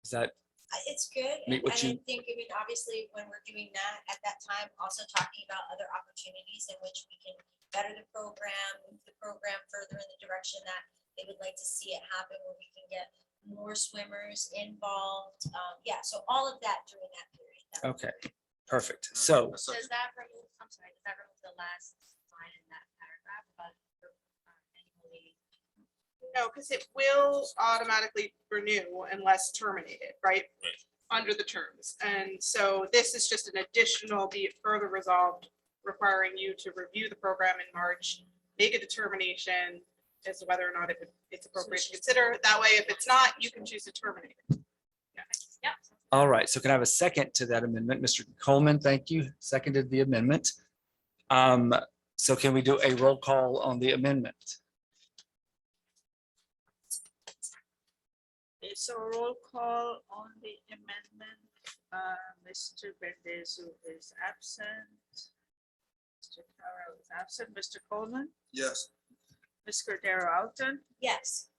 F: Is that,
D: it's good.
F: Meet
D: And
F: what
D: I
F: you-
D: think, I mean, obviously, when we're doing that, at that time, also talking about other opportunities in which we can better the program, move the program further in the direction that they would like to see it happen, where we can get more swimmers involved. Yeah, so all of that during that period. that would be
F: okay,
D: great.
F: perfect. So,
E: Does that remove, I'm sorry, does that remove the last line in that paragraph, but annually?
W: No, because it will automatically renew unless terminated, right? Under the terms. And so this is just an additional, be it further resolved, requiring you to review the program in March, make a determination as to whether or not it's appropriate to consider. That way, if it's not, you can choose to terminate it.
E: Yeah.
F: all right, so can I have a second to that amendment? Mr. Coleman, thank you, seconded the amendment. So can we do a roll call on the amendment?
G: It's a roll call on the amendment. Mr. Bendezu is absent. Mr. Carroll is absent. Mr. Coleman,
T: Yes.
G: Ms. Cordero Alton,
D: Yes.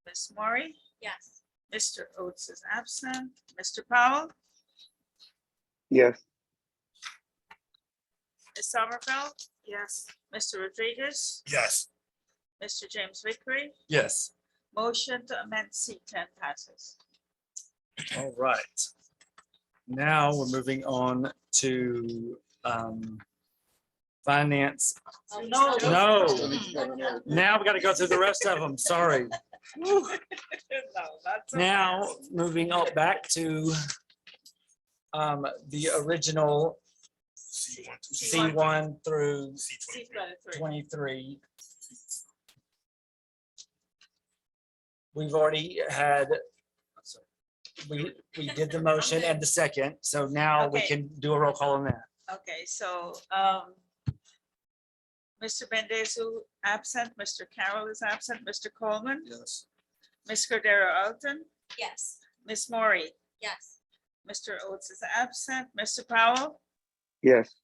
G: Ms. Maury,
E: Yes.
G: Mr. Oates is absent. Mr. Powell,
U: Yes.
G: Ms. Somerville. Yes. Mr. Rodriguez,
A: Yes.
G: Mr. James Vickery,
F: Yes.
G: motion to amend C10 passes.
F: All right. Now we're moving on to finance.
G: No.
F: No, now we got to go through the rest of them, sorry.
G: No, that's.
F: Now, moving on back to the original C1 through
W: C23.
F: 23. We've already had, we did the motion and the second, so now we
G: Okay.
F: can do a roll call on that.
G: Okay, so Mr. Bendezu absent, Mr. Carroll is absent, Mr. Coleman,
T: Yes.
G: Ms. Cordero Alton,
D: Yes.
G: Ms. Maury,
E: Yes.
G: Mr. Oates is absent, Mr. Powell,
U: Yes.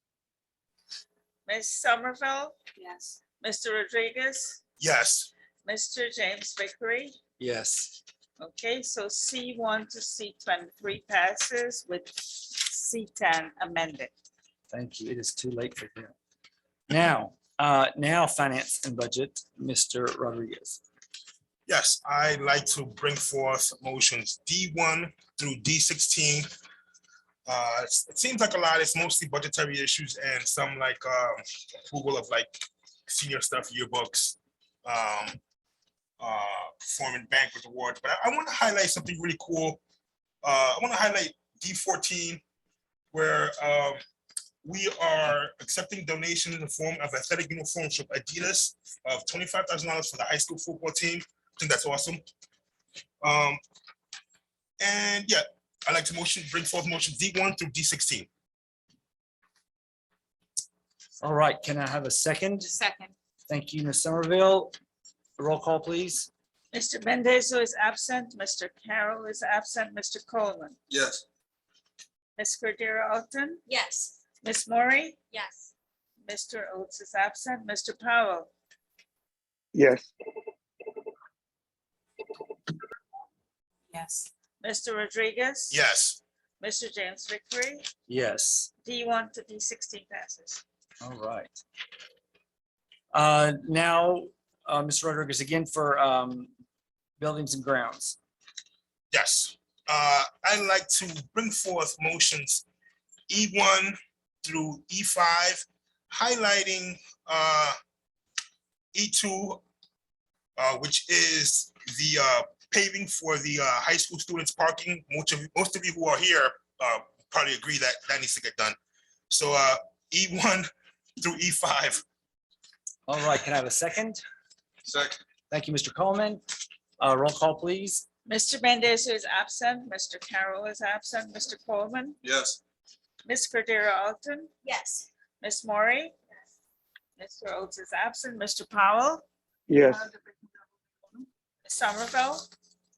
G: Ms. Somerville,
D: Yes.
G: Mr. Rodriguez,
A: Yes.
G: Mr. James Vickery.
F: Yes.
G: Okay, so C1 to C23 passes with C10 amended.
F: Thank you. It is too late for him. Now, finance and budget, Mr. Rodriguez.
A: Yes, I'd like to bring forth motions D1 through D16 It seems like a lot, it's mostly budgetary issues and some like approval of like senior stuff, yearbooks, performing banquet awards, but I want to highlight something really cool. I want to highlight D14, where we are accepting donations in the form of athletic uniforms from Adidas of $25,000 for the high school football team. I think that's awesome. And yeah, I'd like to bring forth motion D1 through D16.
F: All right, can I have a second?
G: Second.
F: Thank you, Ms. Somerville. Roll call, please.
G: Mr. Bendezo is absent. Mr. Carroll is absent. Mr. Coleman.
T: Yes.
G: Ms. Cordero Alton.
D: Yes.
G: Ms. Maury.
E: Yes.
G: Mr. Oates is absent. Mr. Powell.
U: Yes.
G: Yes. Mr. Rodriguez.
A: Yes.
G: Mr. James Vickery.
F: Yes.
G: D1 to D16 passes.
F: All right. Now, Mr. Rodriguez, again for buildings and grounds.
A: Yes. I'd like to bring forth motions E1 through E5, highlighting E2, which is the paving for the high school students parking. Most of you who are here probably agree that that needs to get done. So E1 through E5.
F: All right, can I have a second?
T: Second.
F: Thank you, Mr. Coleman. Roll call, please.
G: Mr. Bendezo is absent. Mr. Carroll is absent. Mr. Coleman.
T: Yes.
G: Ms. Cordero Alton.
D: Yes.
G: Ms. Maury. Mr. Oates is absent. Mr. Powell.
U: Yes.
G: Ms. Somerville.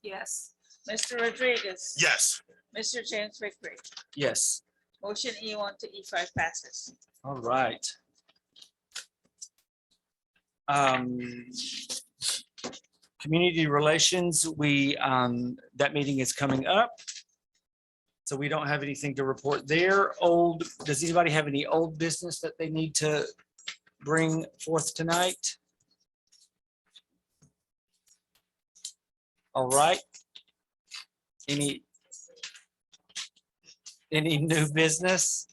G: Yes. Mr. Rodriguez.
A: Yes.
G: Mr. James Vickery.
F: Yes.
G: Motion E1 to E5 passes.
F: All right. Community relations, that meeting is coming up. So we don't have anything to report there. Does anybody have any old business that they need to bring forth tonight? All right. Any new business?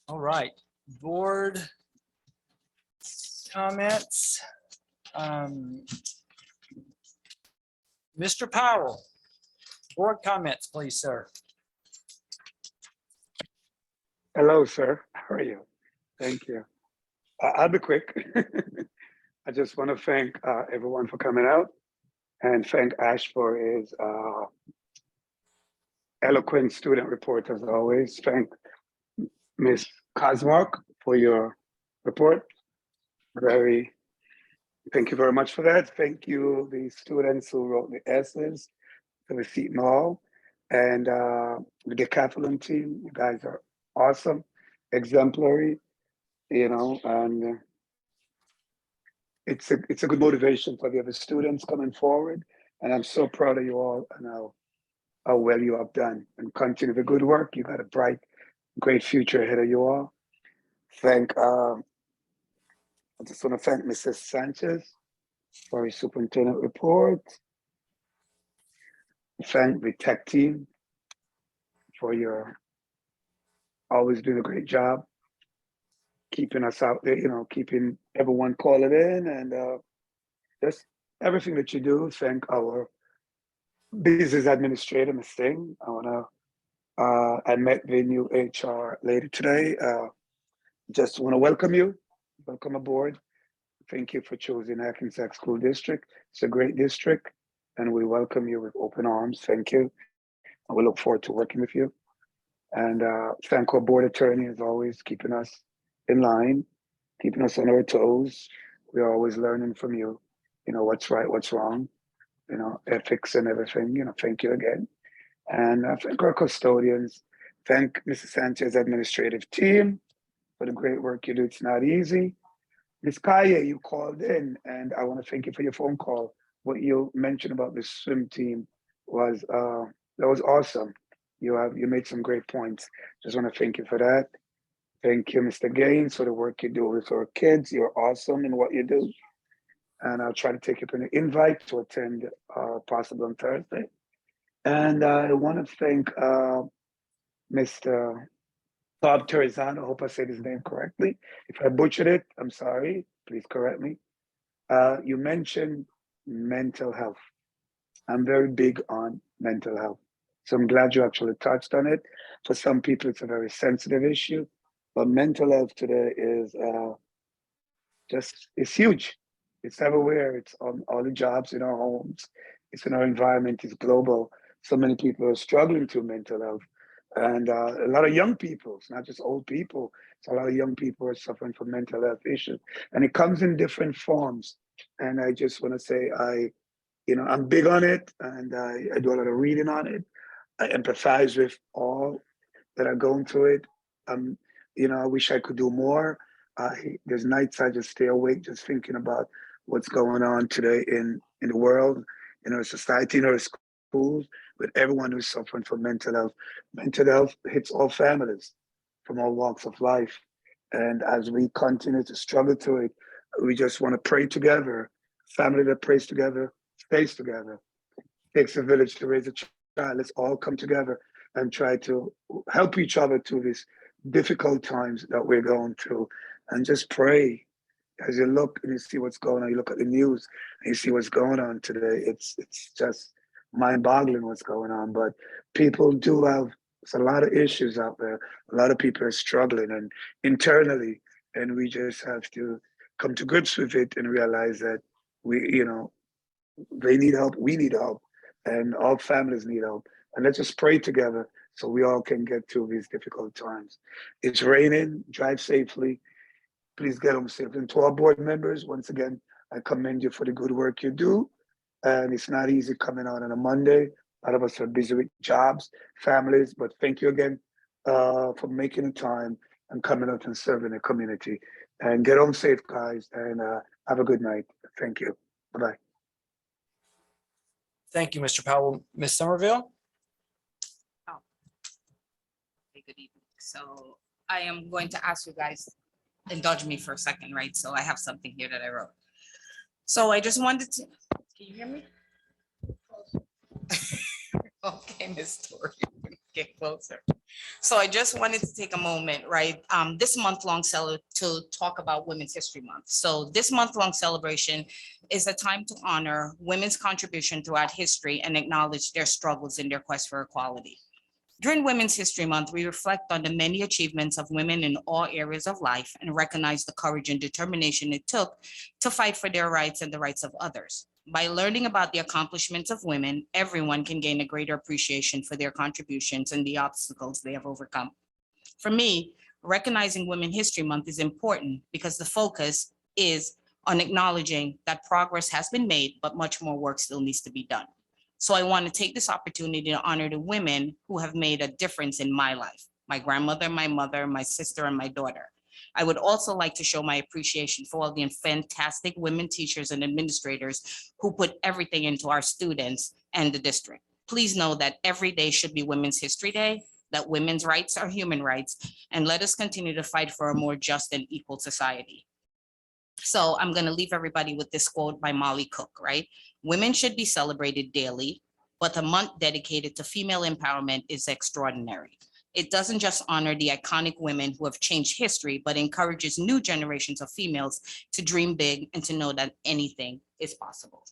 F: All right, board comments. Mr. Powell, board comments, please, sir.
U: Hello, sir. How are you? Thank you. I'll be quick. I just want to thank everyone for coming out and thank Ash for his eloquent student report as always. Thank Ms. Kozmark for your report. Thank you very much for that. Thank you, the students who wrote the essays for the Seton Hall and the Decathlon team. You guys are awesome, exemplary, and it's a good motivation for the other students coming forward. And I'm so proud of you all and how well you have done. And continue the good work. You got a bright, great future ahead of you all. I just want to thank Mrs. Sanchez for his superintendent report. Thank the tech team for your always doing a great job keeping us out there, keeping everyone calling in and just everything that you do. Thank our business administrator, Ms. Singh. I met the new HR lady today. Just want to welcome you. Welcome aboard. Thank you for choosing Hackensack School District. It's a great district and we welcome you with open arms. Thank you. And we look forward to working with you. And thank our board attorney as always, keeping us in line, keeping us on our toes. We're always learning from you, what's right, what's wrong, ethics and everything, thank you again. And thank our custodians. Thank Mrs. Sanchez administrative team for the great work you do. It's not easy. Ms. Kaye, you called in and I want to thank you for your phone call. What you mentioned about the swim team was, that was awesome. You made some great points. Just want to thank you for that. Thank you, Mr. Gaines, for the work you do with our kids. You're awesome in what you do. And I'll try to take up an invite to attend possible on Thursday. And I want to thank Mr. Bob Terzano. I hope I said his name correctly. If I butchered it, I'm sorry. Please correct me. You mentioned mental health. I'm very big on mental health. So I'm glad you actually touched on it. For some people, it's a very sensitive issue, but mental health today is it's huge. It's everywhere. It's on all the jobs in our homes. It's in our environment. It's global. So many people are struggling through mental health. And a lot of young people, it's not just old people. It's a lot of young people are suffering from mental health issues. And it comes in different forms. And I just want to say, I'm big on it and I do a lot of reading on it. I empathize with all that are going through it. I wish I could do more. There's nights I just stay awake just thinking about what's going on today in the world, in our society, in our schools, with everyone who's suffering from mental health. Mental health hits all families from all walks of life. And as we continue to struggle through it, we just want to pray together. Family that prays together stays together. Takes a village to raise a child. Let's all come together and try to help each other through these difficult times that we're going through. And just pray as you look and you see what's going on. You look at the news and you see what's going on today. It's just mind-boggling what's going on. But people do have there's a lot of issues out there. A lot of people are struggling and internally, and we just have to come to grips with it and realize that they need help, we need help, and all families need help. And let's just pray together so we all can get through these difficult times. It's raining, drive safely. Please get home safely. And to our board members, once again, I commend you for the good work you do. And it's not easy coming out on a Monday. A lot of us are busy with jobs, families, but thank you again for making the time and coming out and serving the community. And get home safe, guys, and have a good night. Thank you. Bye-bye.
F: Thank you, Mr. Powell. Ms. Somerville?
I: Okay, good evening. So I am going to ask you guys, indulge me for a second, right? So I have something here that I wrote. So I just wanted to, can you hear me? Okay, Ms. Tori, get closer. So I just wanted to take a moment, right? This month-long to talk about Women's History Month. So this month-long celebration is a time to honor women's contribution throughout history and acknowledge their struggles in their quest for equality. During Women's History Month, we reflect on the many achievements of women in all areas of life and recognize the courage and determination it took to fight for their rights and the rights of others. By learning about the accomplishments of women, everyone can gain a greater appreciation for their contributions and the obstacles they have overcome. For me, recognizing Women's History Month is important because the focus is on acknowledging that progress has been made, but much more work still needs to be done. So I want to take this opportunity to honor the women who have made a difference in my life, my grandmother, my mother, my sister, and my daughter. I would also like to show my appreciation for all the fantastic women teachers and administrators who put everything into our students and the district. Please know that every day should be Women's History Day, that women's rights are human rights, and let us continue to fight for a more just and equal society. So I'm going to leave everybody with this quote by Molly Cook, right? Women should be celebrated daily, but the month dedicated to female empowerment is extraordinary. It doesn't just honor the iconic women who have changed history, but encourages new generations of females to dream big and to know that anything is possible.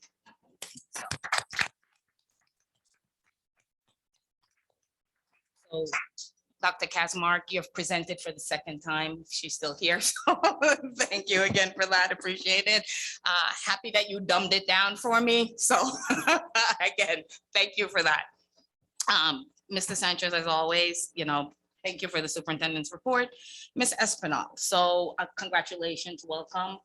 I: So Dr. Kazmark, you have presented for the second time. She's still here, so thank you again for that. Appreciate it. Happy that you dumbed it down for me. So again, thank you for that. Mr. Sanchez, as always, thank you for the superintendent's report. Ms. Espinal, so congratulations, welcome.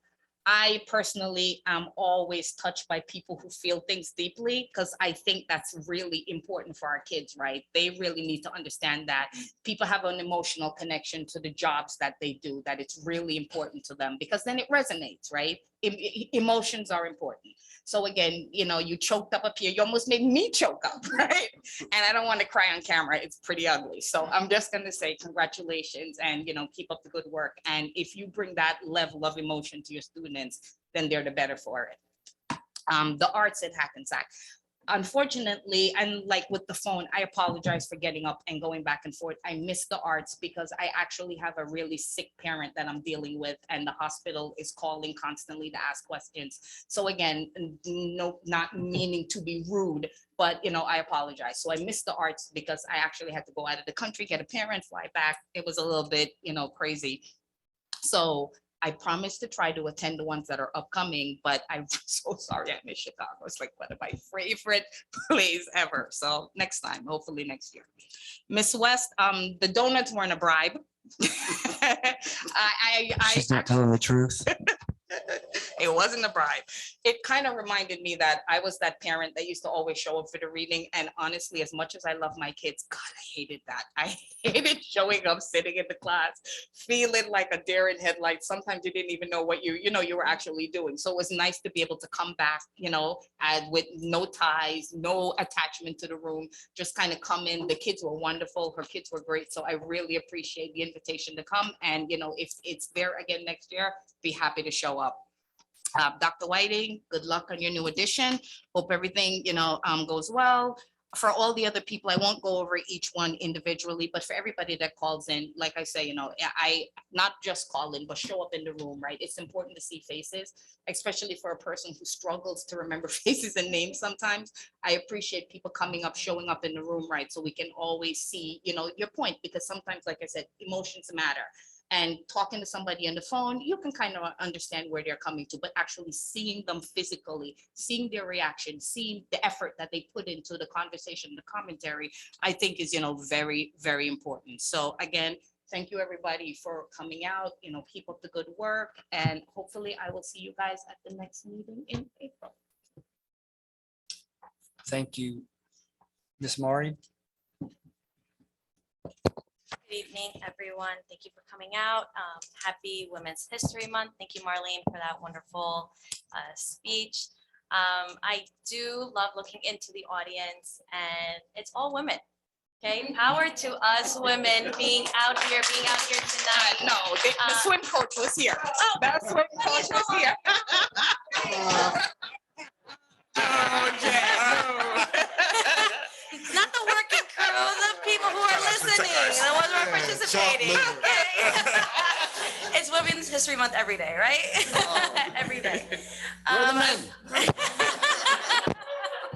I: I personally am always touched by people who feel things deeply because I think that's really important for our kids, right? They really need to understand that people have an emotional connection to the jobs that they do, that it's really important to them because then it resonates, right? Emotions are important. So again, you choked up here. You almost made me choke up, right? And I don't want to cry on camera. It's pretty ugly. So I'm just going to say congratulations and, keep up the good work. And if you bring that level of emotion to your students, then they're the better for it. The arts at Hackensack. unfortunately, and like with the phone, I apologize for getting up and going back and forth. I missed the arts because I actually have a really sick parent that I'm dealing with, and the hospital is calling constantly to ask questions. So again, no, not meaning to be rude, but I apologize. So I missed the arts because I actually had to go out of the country, get a parent, fly back. It was a little bit, crazy. So I promise to try to attend the ones that are upcoming, but I'm so sorry I missed Chicago. It's like one of my favorite plays ever. So next time, hopefully next year. Miss West, the donuts weren't a bribe.
F: She's not telling the truth.
I: It wasn't a bribe. It kind of reminded me that I was that parent that used to always show up for the reading. And honestly, as much as I love my kids, God, I hated that. I hated showing up, sitting in the class, feeling like a deer in headlights. Sometimes you didn't even know what you were actually doing. So it was nice to be able to come back, and with no ties, no attachment to the room, just kind of come in. The kids were wonderful. Her kids were great. So I really appreciate the invitation to come. And, if it's there again next year, be happy to show up. Dr. Whiting, good luck on your new addition. Hope everything, goes well. For all the other people, I won't go over each one individually, but for everybody that calls in, like I say, I not just call in, but show up in the room, right? It's important to see faces, especially for a person who struggles to remember faces and names sometimes. I appreciate people coming up, showing up in the room, right? So we can always see, your point, because sometimes, like I said, emotions matter. And talking to somebody on the phone, you can kind of understand where they're coming to, but actually seeing them physically, seeing their reaction, seeing the effort that they put into the conversation, the commentary, I think is, very, very important. So again, thank you everybody for coming out, keep up the good work, and hopefully I will see you guys at the next meeting in April.
F: Thank you. Ms. Mari?
E: Good evening, everyone. Thank you for coming out. Happy Women's History Month. Thank you, Marlene, for that wonderful speech. I do love looking into the audience, and it's all women. Okay, power to us women being out here tonight.
I: No, the swim coach was here.
E: Oh,
I: that swim coach was here.
E: Not the working crew, the people who are listening, the ones who are participating. It's Women's History Month every day, right? Every day.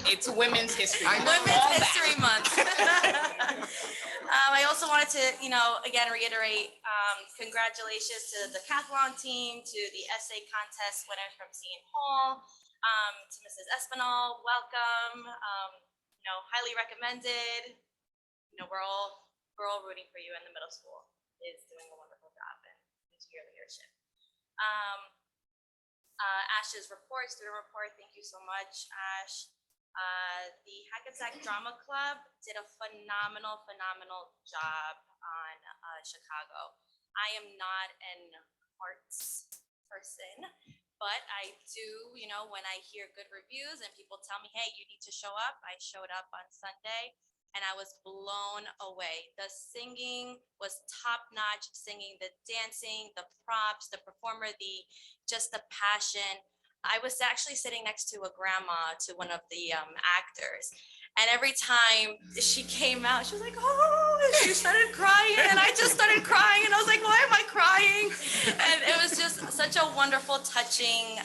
I: It's Women's History Month.
E: Women's History Month. I also wanted to, again, reiterate, congratulations to the Decathlon team, to the essay contest winners from Seton Hall, to Mrs. Espinal, welcome. Highly recommended. We're all rooting for you, and the middle school is doing a wonderful job and into your leadership. Ash's report, student report, thank you so much, Ash. The Hackensack Drama Club did a phenomenal job on Chicago. I am not an arts person, but I do, when I hear good reviews and people tell me, hey, you need to show up, I showed up on Sunday and I was blown away. The singing was top notch, singing, the dancing, the props, the performer, just the passion. I was actually sitting next to a grandma, to one of the actors. And every time she came out, she was like, oh, and she started crying. And I just started crying. And I was like, why am I crying? And it was just such a wonderful, touching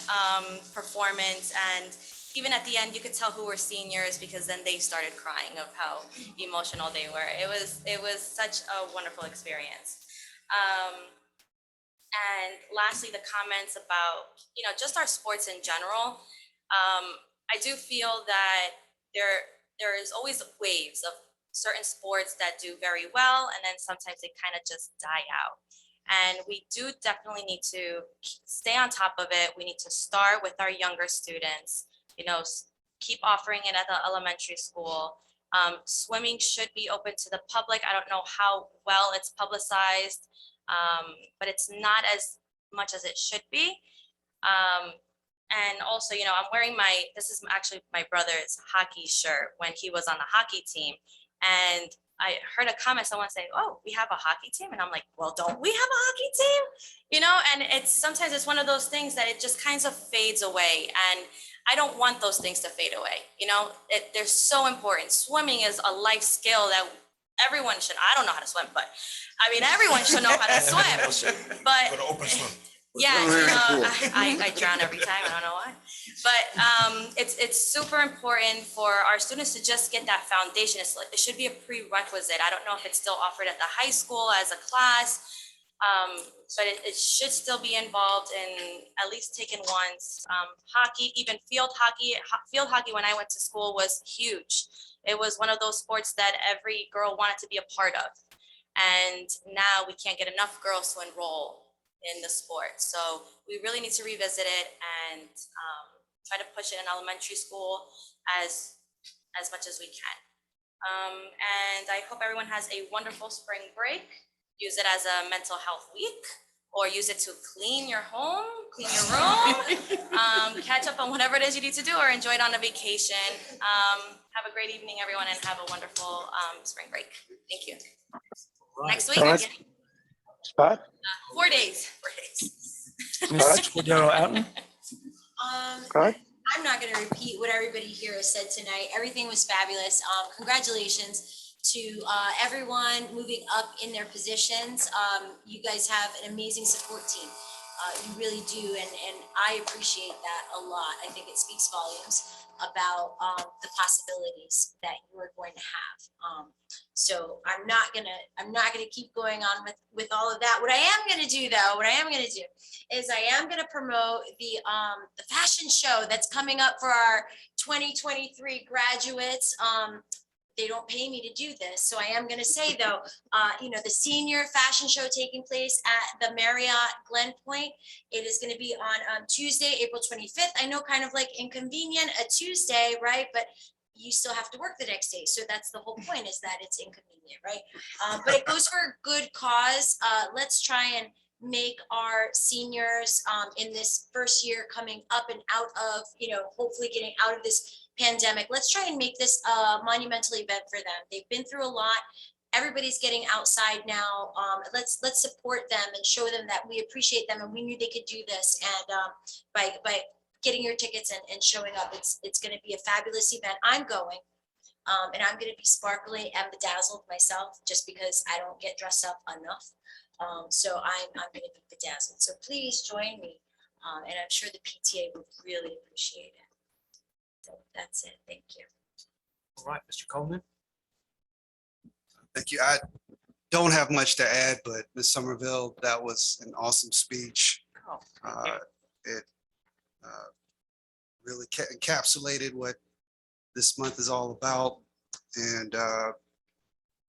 E: performance. And even at the end, you could tell who were seniors, because then they started crying of how emotional they were. It was such a wonderful experience. And lastly, the comments about, just our sports in general. I do feel that there is always waves of certain sports that do very well, and then sometimes they kind of just die out. And we do definitely need to stay on top of it. We need to start with our younger students, keep offering it at the elementary school. Swimming should be open to the public. I don't know how well it's publicized, but it's not as much as it should be. And also, I'm wearing this is actually my brother's hockey shirt when he was on the hockey team. And I heard a comment, someone say, oh, we have a hockey team. And I'm like, well, don't we have a hockey team? You know, and sometimes it's one of those things that it just kind of fades away. And I don't want those things to fade away. You know, they're so important. Swimming is a life skill that everyone should, I don't know how to swim, but I mean, everyone should know how to swim. But
A: Go to open swim.
E: yeah, you know, I drown every time. I don't know why. But it's super important for our students to just get that foundation. It should be a prerequisite. I don't know if it's still offered at the high school as a class, but it should still be involved in at least taken once. Hockey, even field hockey. Field hockey when I went to school was huge. It was one of those sports that every girl wanted to be a part of. And now we can't get enough girls to enroll in the sport. So we really need to revisit it and try to push it in elementary school as much as we can. And I hope everyone has a wonderful spring break. Use it as a mental health week, or use it to clean your home, clean your room, catch up on whatever it is you need to do, or enjoy it on a vacation. Have a great evening, everyone, and have a wonderful spring break. Thank you. Next week,
U: Spot? Spot?
E: 4 days. 4 days.
F: Ms. Cordero Outen?
U: Spot?
D: I'm not going to repeat what everybody here has said tonight. Everything was fabulous. Congratulations to everyone moving up in their positions. You guys have an amazing support team. You really do, and I appreciate that a lot. I think it speaks volumes about the possibilities that you are going to have. So I'm not gonna keep going on with all of that. What I am gonna do though, is I am gonna promote the fashion show that's coming up for our 2023 graduates. They don't pay me to do this, so I am going to say though, the senior fashion show taking place at the Marriott Glen Point. It is going to be on Tuesday, April 25th. I know, kind of like inconvenient, a Tuesday, right? But you still have to work the next day, so that's the whole point, is that it's inconvenient, right? But it goes for a good cause. Let's try and make our seniors in this first year coming up and out of, hopefully getting out of this pandemic. Let's try and make this a monumental event for them. They've been through a lot. Everybody's getting outside now. Let's support them and show them that we appreciate them and we knew they could do this. And by getting your tickets and showing up, it's going to be a fabulous event. I'm going. And I'm going to be sparkly and bedazzled myself, just because I don't get dressed up enough. So I'm going to be bedazzled. So please join me. And I'm sure the PTA would really appreciate it. So that's it. Thank you.
F: All right, Mr. Coleman.
T: Thank you. I don't have much to add, but Ms. Somerville, that was an awesome speech. It really encapsulated what this month is all about. And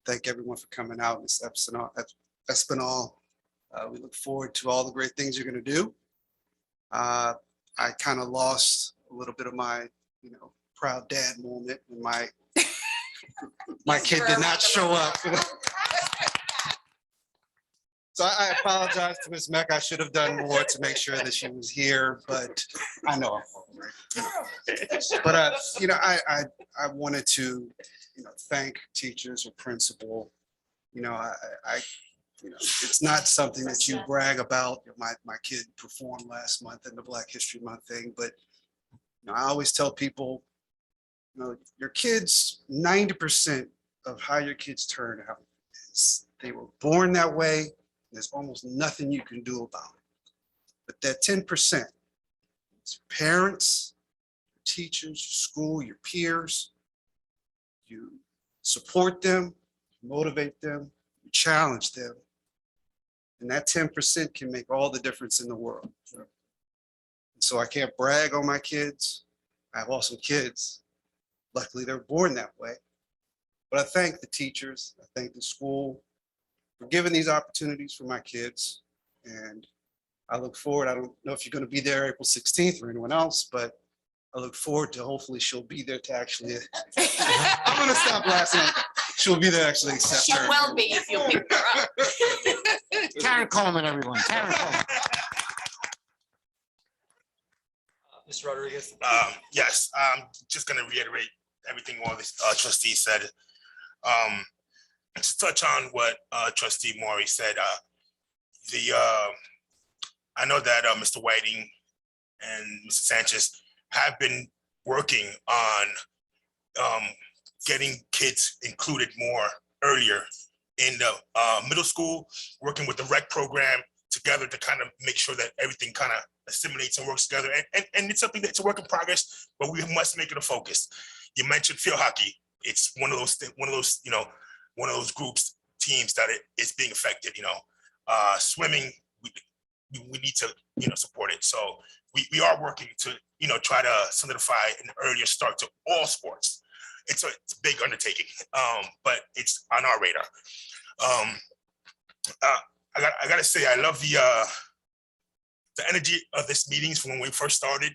T: thank everyone for coming out. Ms. Espinal, we look forward to all the great things you're going to do. I kind of lost a little bit of my proud dad moment when my kid did not show up. So I apologize to Ms. Meck. I should have done more to make sure that she was here, but I know I'm wrong, right? But I wanted to thank teachers or principal. It's not something that you brag about. My kid performed last month in the Black History Month thing, but I always tell people, your kids, 90% of how your kids turn out is they were born that way. There's almost nothing you can do about it. But that 10%, it's your parents, your teachers, your school, your peers. You support them, you motivate them, you challenge them. And that 10% can make all the difference in the world. So I can't brag on my kids. I have awesome kids. Luckily, they're born that way. But I thank the teachers, I thank the school for giving these opportunities for my kids. And I look forward, I don't know if you're going to be there April 16th or anyone else, but I look forward to hopefully she'll be there to actually, I'm going to stop laughing. She'll be there actually accept
I: She
T: her.
I: will be if you pick her up.
J: Karen Coleman, everyone. Karen Coleman.
F: Mr. Rodriguez.
A: Yes, I'm just going to reiterate everything all the trustees said. to touch on what Trustee Maury said, I know that Mr. Whiting and Mr. Sanchez have been working on getting kids included more earlier in the middle school, working with the rec program together to kind of make sure that everything kind of assimilates and works together. And it's something that's a work in progress, but we must make it a focus. You mentioned field hockey. It's one of those, one of those groups, teams that is being affected. Swimming, we need to, support it. So we are working to, try to solidify an earlier start to all sports. It's a big undertaking, but it's on our radar. I gotta say, I love the energy of this meetings from when we first started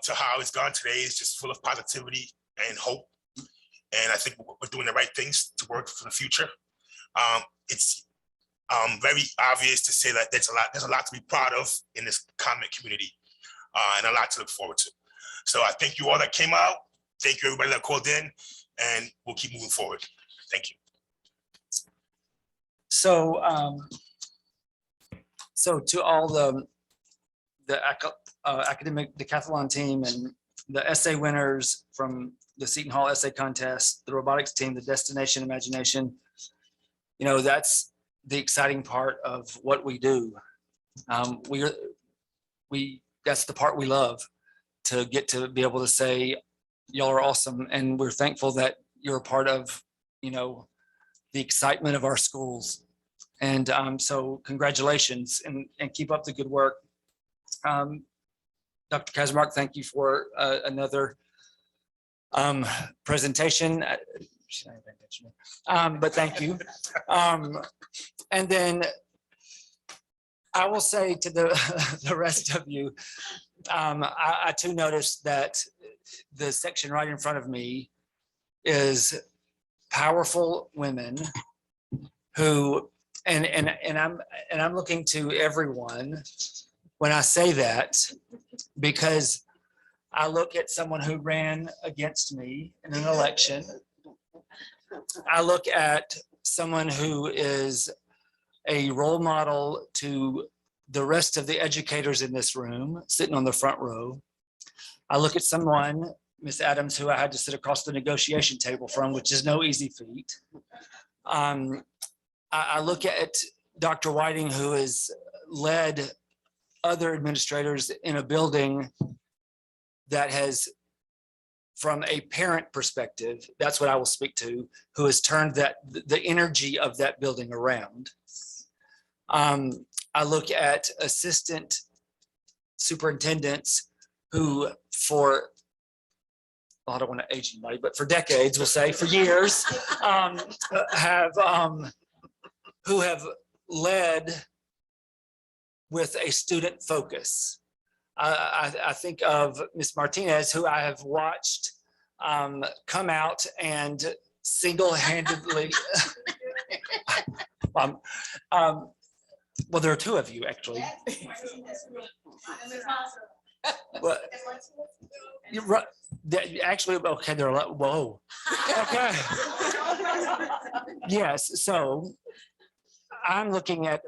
A: to how it's gone today. Is just full of positivity and hope. And I think we're doing the right things to work for the future. It's very obvious to say that there's a lot to be proud of in this comment community, and a lot to look forward to. So I thank you all that came out. Thank you everybody that called in, and we'll keep moving forward. Thank you.
F: So, so to all the academic decathlon team and the essay winners from the Seton Hall essay contest, the robotics team, the Destination Imagination, that's the exciting part of what we do. That's the part we love, to get to be able to say, y'all are awesome. And we're thankful that you're a part of, the excitement of our schools. And so congratulations and keep up the good work. Dr. Kaczmarek, thank you for another presentation. But thank you. And then I will say to the rest of you, I too noticed that the section right in front of me is powerful women who, and I'm looking to everyone when I say that, because I look at someone who ran against me in an election. I look at someone who is a role model to the rest of the educators in this room, sitting on the front row. I look at someone, Ms. Adams, who I had to sit across the negotiation table from, which is no easy feat. I look at Dr. Whiting, who has led other administrators in a building that has, from a parent perspective, that's what I will speak to, who has turned the energy of that building around. I look at assistant superintendents who I don't want to age anybody, but for decades, we'll say, for years, who have led with a student focus. I think of Ms. Martinez, who I have watched come out and single-handedly, well, there are two of you, actually. But you're right. Actually, okay, there are a lot. Whoa. Okay. Yes. So I'm looking at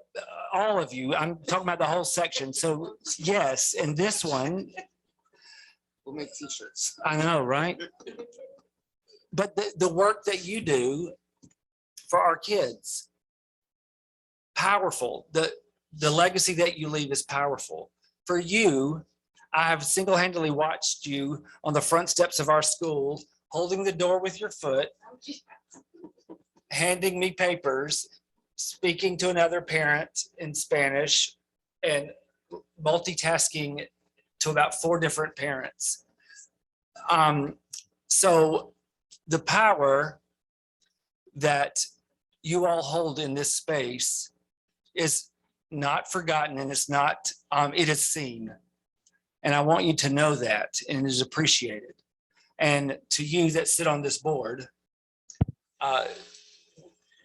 F: all of you. I'm talking about the whole section. So yes, in this one,
J: We'll make t-shirts.
F: I know, right? But the work that you do for our kids, powerful. The legacy that you leave is powerful. For you, I have single-handedly watched you on the front steps of our school, holding the door with your foot, handing me papers, speaking to another parent in Spanish, and multitasking to about 4 different parents. So the power that you all hold in this space is not forgotten, and it's not, it is seen. And I want you to know that, and it is appreciated. And to you that sit on this board,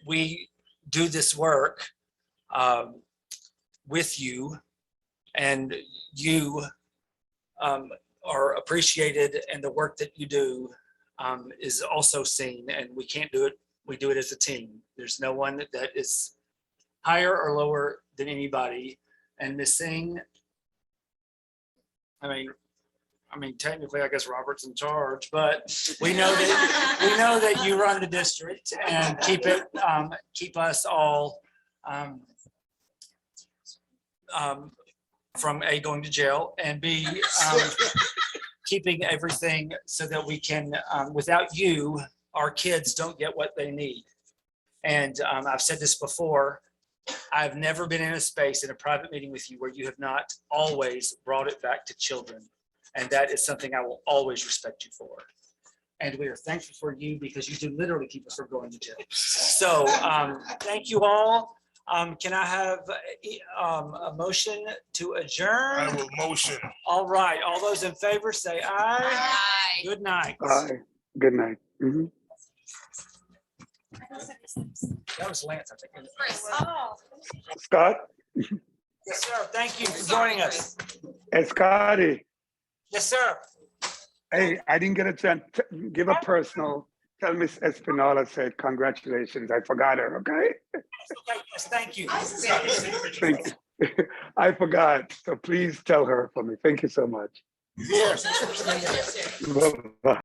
F: we do this work with you, and you are appreciated, and the work that you do is also seen, and we can't do it
V: We do it as a team. There's no one that is higher or lower than anybody. And Ms. Singh, I mean, technically, I guess Robert's in charge, but we know that you run the district and keep us all from A, going to jail, and B, keeping everything so that we can, without you, our kids don't get what they need. And I've said this before, I've never been in a space in a private meeting with you where you have not always brought it back to children. And that is something I will always respect you for. And we are thankful for you because you do literally keep us from going to jail. So thank you all. Can I have a motion to adjourn?
A: I will motion.
V: All right, all those in favor say aye.
E: Aye.
V: Good night.
U: Aye. Good night. Mhm.
V: That was Lance, I think.
E: Oh.
U: Scott?
V: Yes, sir. Thank you for joining us.
U: Hey, Scotty.
V: Yes, sir.
U: Hey, I didn't get a chance to give a personal. Tell Miss Espinola said congratulations. I forgot her, okay?
V: Yes, thank you.
U: Thank you. I forgot. So please tell her for me. Thank you so much.
V: Yes.
U: Bye-bye.